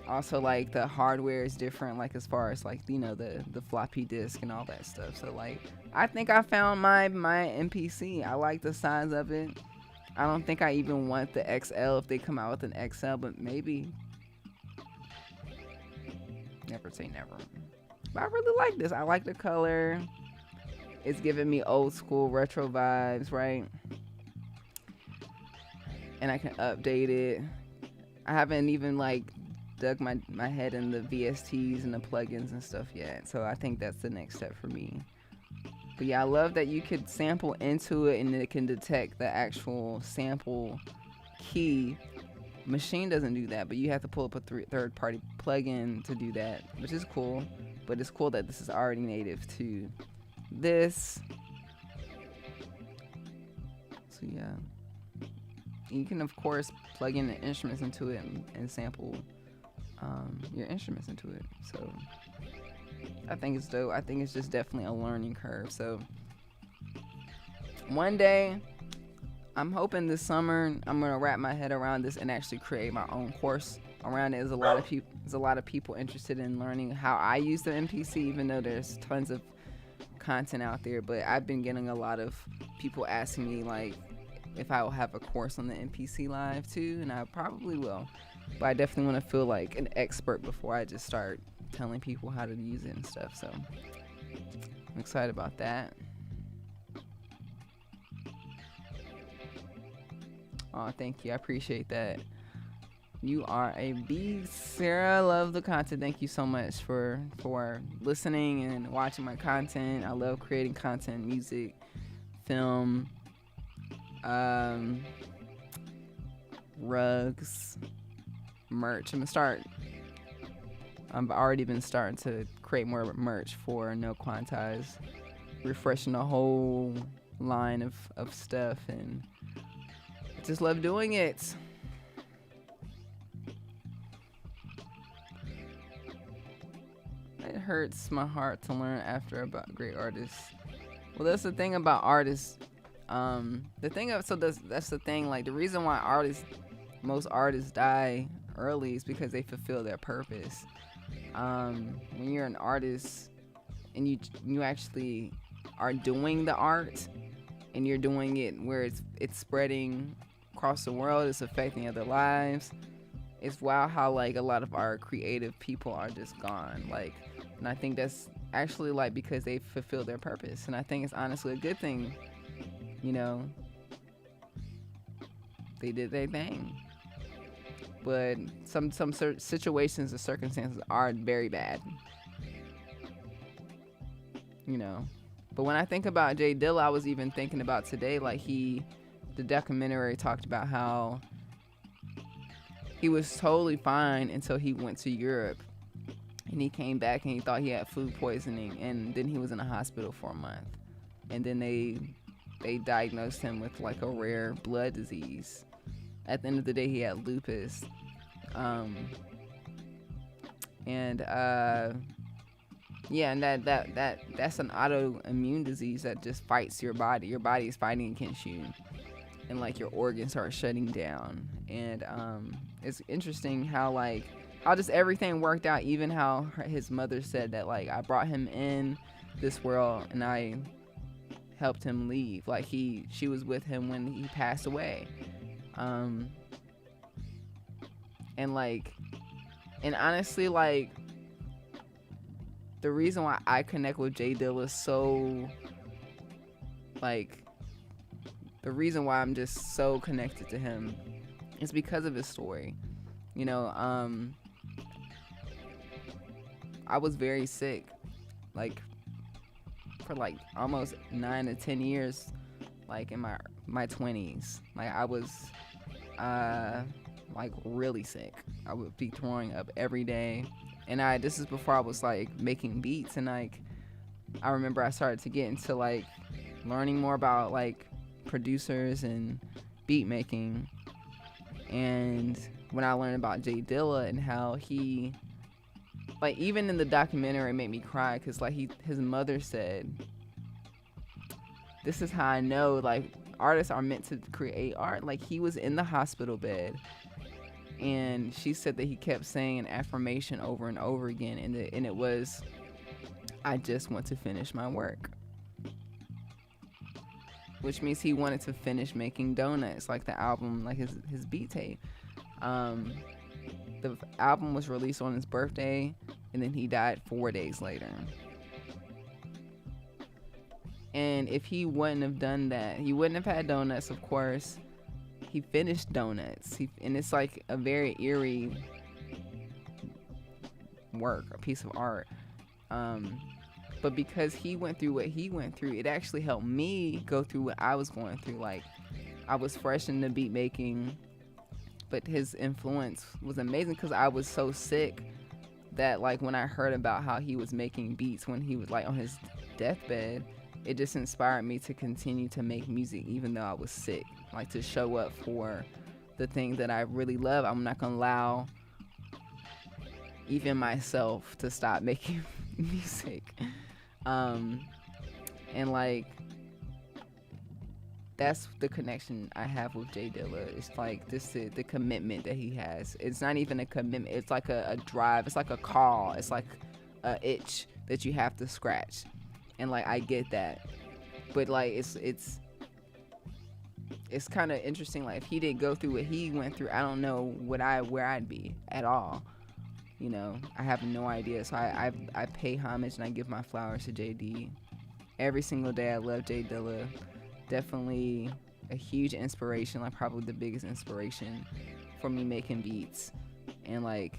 Also, like, the hardware is different, like as far as like, you know, the floppy disk and all that stuff. So like, I think I found my MPC. I like the size of it. I don't think I even want the XL if they come out with an XL, but maybe. Never never say never. But I really like this. I like the color. It's giving me old school retro vibes, right? And I can update it. I haven't even like dug my head in the VSTs and the plugins and stuff yet. So I think that's the next step for me. But yeah, I love that you could sample into it and it can detect the actual sample key. Machine doesn't do that, but you have to pull up a third-party plugin to do that, which is cool. But it's cool that this is already native to this. So yeah, you can of course plug in the instruments into it and sample your instruments into it. So I think it's dope. I think it's just definitely a learning curve. So one day, I'm hoping this summer I'm gonna wrap my head around this and actually create my own course around it. There's a lot of people interested in learning how I use the MPC, even though there's tons of content out there. But I've been getting a lot of people asking me like if I will have a course on the MPC Live too, and I probably will. But I definitely want to feel like an expert before I just start telling people how to use it and stuff. So I'm excited about that. Oh, thank you. I appreciate that. You are a beast, Sarah. I love the content. Thank you so much for listening and watching my content. I love creating content, music, film, rugs, merch. I've already been starting to create more merch for No Quantize, refreshing the whole line of stuff, and I just love doing it. It hurts my heart to learn after about great artists. Well, that's the thing about artists. That's the thing. Like the reason why most artists die early is because they fulfill their purpose. When you're an artist and you actually are doing the art and you're doing it where it's spreading across the world, it's affecting other lives. It's wild how like a lot of our creative people are just gone. Like, and I think that's actually like because they fulfill their purpose, and I think it's honestly a good thing. You know, they did their thing. But some situations and circumstances are very bad. You know. But when I think about J Dilla, I was even thinking about today, like the documentary talked about how he was totally fine until he went to Europe. And he came back and he thought he had food poisoning, and then he was in a hospital for a month. And then they diagnosed him with like a rare blood disease. At the end of the day, he had lupus. And that's an autoimmune disease that just fights your body. Your body is fighting against you, and like your organs are shutting down. And it's interesting how just everything worked out. Even how his mother said that like I brought him in this world and I helped him leave. Like she was with him when he passed away. And honestly, like, the reason why I connect with J Dilla so, like, the reason why I'm just so connected to him is because of his story. You know, I was very sick, like, for like almost 9 to 10 years, like in my 20s. Like I was like really sick. I would be throwing up every day, and this is before I was like making beats. And like I remember I started to get into like learning more about like producers and beat making. And when I learned about J Dilla and how he, like, even in the documentary, it made me cry because like his mother said, this is how I know like artists are meant to create art. Like he was in the hospital bed, and she said that he kept saying an affirmation over and over again, and it was, I just want to finish my work. Which means he wanted to finish making Donuts, like the album, like his beat tape. The album was released on his birthday, and then he died 4 days later. And if he wouldn't have done that, he wouldn't have had Donuts, of course. He finished Donuts, and it's like a very eerie work, a piece of art. But because he went through what he went through, it actually helped me go through what I was going through. Like, I was fresh in the beat making, but his influence was amazing because I was so sick that, like, when I heard about how he was making beats when he was like on his deathbed, it just inspired me to continue to make music even though I was sick, like to show up for the thing that I really love. I'm not gonna allow even myself to stop making music. And like, that's the connection I have with J Dilla. It's like the commitment that he has. It's not even a commitment. It's like a drive. It's like a call. It's like a itch that you have to scratch. And like, I get that, but like, it's kind of interesting. Like, if he didn't go through what he went through, I don't know where I'd be at all. You know, I have no idea. So I pay homage and I give my flowers to JD every single day. I love J Dilla. Definitely a huge inspiration, like probably the biggest inspiration for me making beats. And like,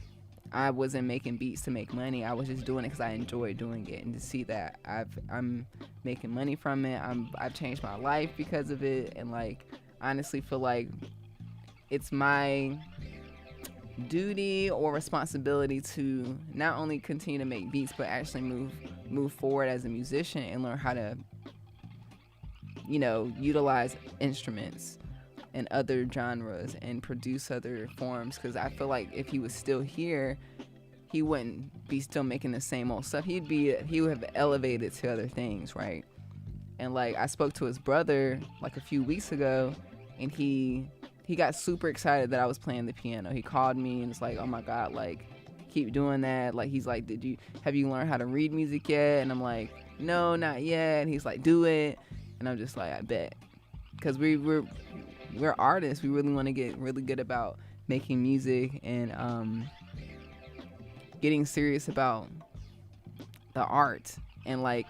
I wasn't making beats to make money. I was just doing it because I enjoyed doing it. And to see that I'm making money from it, I've changed my life because of it. And like, I honestly feel like it's my duty or responsibility to not only continue to make beats, but actually move forward as a musician and learn how to, you know, utilize instruments and other genres and produce other forms. Because I feel like if he was still here, he wouldn't be still making the same old stuff. He would have elevated to other things, right? And like, I spoke to his brother like a few weeks ago, and he got super excited that I was playing the piano. He called me and it's like, oh my God, like, keep doing that. Like, he's like, have you learned how to read music yet? And I'm like, no, not yet. And he's like, do it. And I'm just like, I bet. Because we're artists. We really want to get really good about making music and getting serious about the art, and like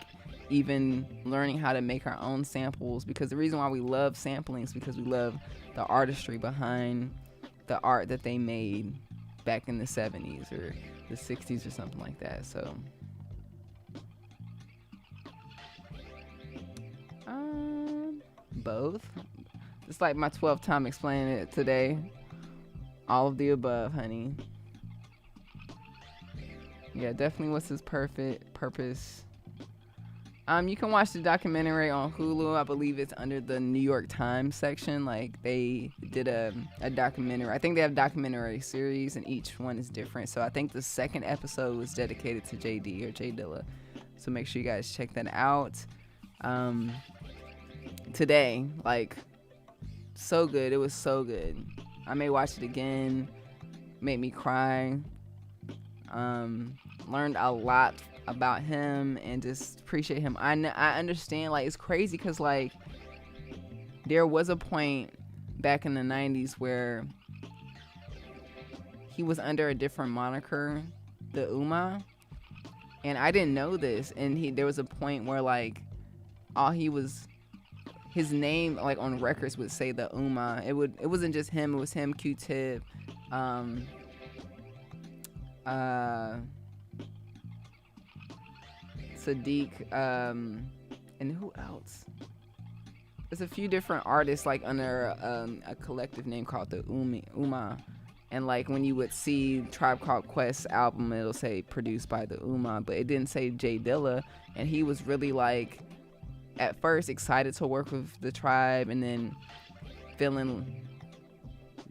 even learning how to make our own samples. Because the reason why we love sampling is because we love the artistry behind the art that they made back in the 70s or the 60s or something like that. So both. It's like my 12th time explaining it today. All of the above, honey. Yeah, definitely. What's his purpose? You can watch the documentary on Hulu. I believe it's under the New York Times section. Like, they did a documentary. I think they have documentary series, and each one is different. So I think the second episode was dedicated to JD or J Dilla. So make sure you guys check that out. Today, like, so good. It was so good. I may watch it again. Made me cry. Learned a lot about him and just appreciate him. I understand, like, it's crazy because, like, there was a point back in the 90s where he was under a different moniker, the Uma, and I didn't know this. And there was a point where, like, his name, like, on records would say the Uma. It wasn't just him. It was him, Q-Tip, Sadiq, and who else? There's a few different artists, like, under a collective name called the Uma. And like, when you would see Tribe Called Quest album, it'll say produced by the Uma, but it didn't say J Dilla. And he was really, like, at first excited to work with the Tribe, and then feeling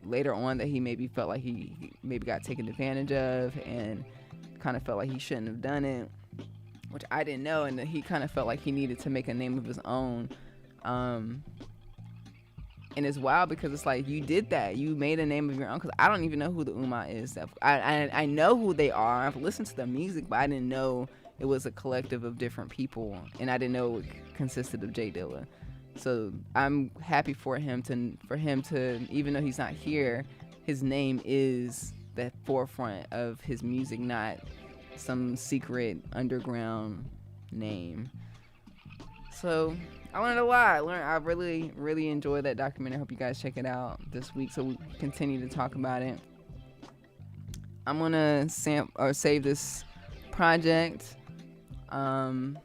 later on that he maybe felt like he maybe got taken advantage of and kind of felt like he shouldn't have done it, which I didn't know. And he kind of felt like he needed to make a name of his own. And it's wild because it's like, you did that. You made a name of your own. Because I don't even know who the Uma is. I know who they are. I've listened to the music, but I didn't know it was a collective of different people. And I didn't know it consisted of J Dilla. So I'm happy for him to, even though he's not here, his name is the forefront of his music, not some secret underground name. So I learned a lot. I really, really enjoyed that documentary. I hope you guys check it out this week so we continue to talk about it. I'm gonna save this project, and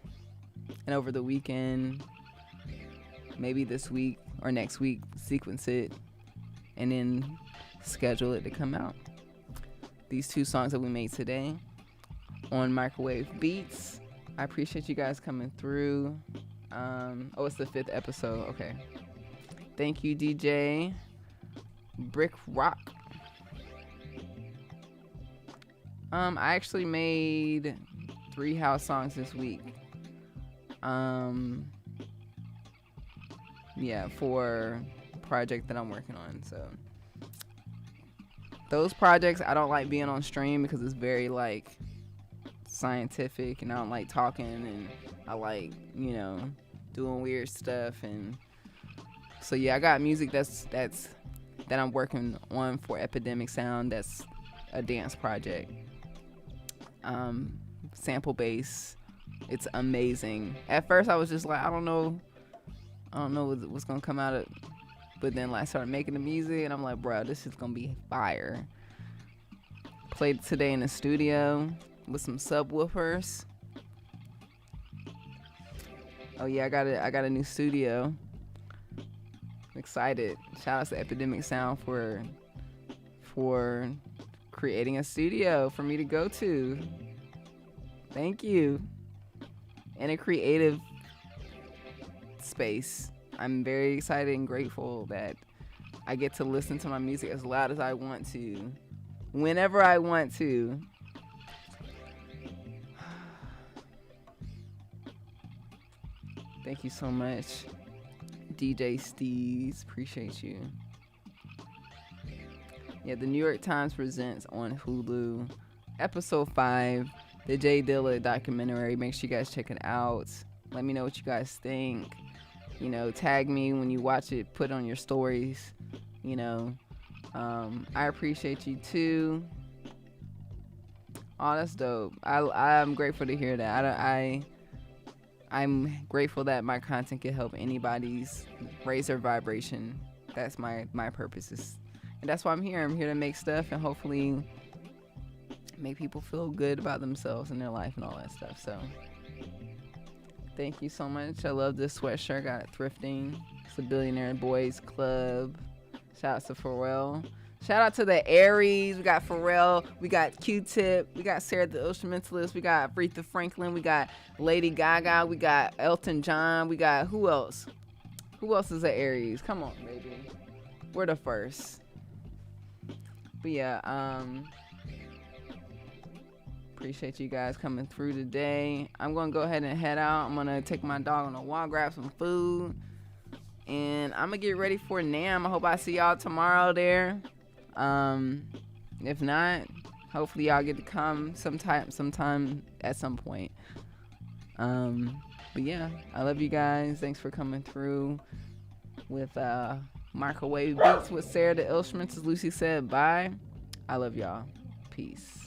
over the weekend, maybe this week or next week, sequence it, and then schedule it to come out. These 2 songs that we made today on Microwave Beats. I appreciate you guys coming through. It's the 5th episode. Okay. Thank you, DJ Brick Rock. I actually made 3 house songs this week. For a project that I'm working on. So those projects, I don't like being on stream because it's very like scientific, and I don't like talking, and I like, doing weird stuff. And so I got music that I'm working on for Epidemic Sound. That's a dance project. Sample bass. It's amazing. At first I was just like, I don't know what's gonna come out of, but then I started making the music and I'm like, bro, this is gonna be fire. Played today in the studio with some subwoofers. Oh yeah, I got a new studio. I'm excited. Shout out to Epidemic Sound for creating a studio for me to go to. Thank you. In a creative space. I'm very excited and grateful that I get to listen to my music as loud as I want to, whenever I want to. Thank you so much, DJ Steez. Appreciate you. Yeah, the New York Times presents on Hulu, episode 5, the J Dilla Documentary. Make sure you guys check it out. Let me know what you guys think. Tag me when you watch it. Put it on your stories. I appreciate you too. Oh, that's dope. I'm grateful to hear that. I'm grateful that my content can help anybody's raise their vibration. That's my purpose. And that's why I'm here. I'm here to make stuff and hopefully make people feel good about themselves and their life and all that stuff. So thank you so much. I love this sweatshirt. Got it thrifting. It's a Billionaire Boys Club. Shout out to Pharrell. Shout out to the Aries. We got Pharrell. We got Q-Tip. We got Sarah the Illstrumentalist. We got Aretha Franklin. We got Lady Gaga. We got Elton John. We got who else? Who else is the Aries? Come on, baby. We're the first. But yeah, appreciate you guys coming through today. I'm going to go ahead and head out. I'm going to take my dog on a walk, grab some food. And I'm going to get ready for NAMM. I hope I see y'all tomorrow there. If not, hopefully y'all get to come sometime at some point. But yeah, I love you guys. Thanks for coming through with Microwave Beats with Sarah the Illstrumentalist. Lucy said bye. I love y'all. Peace.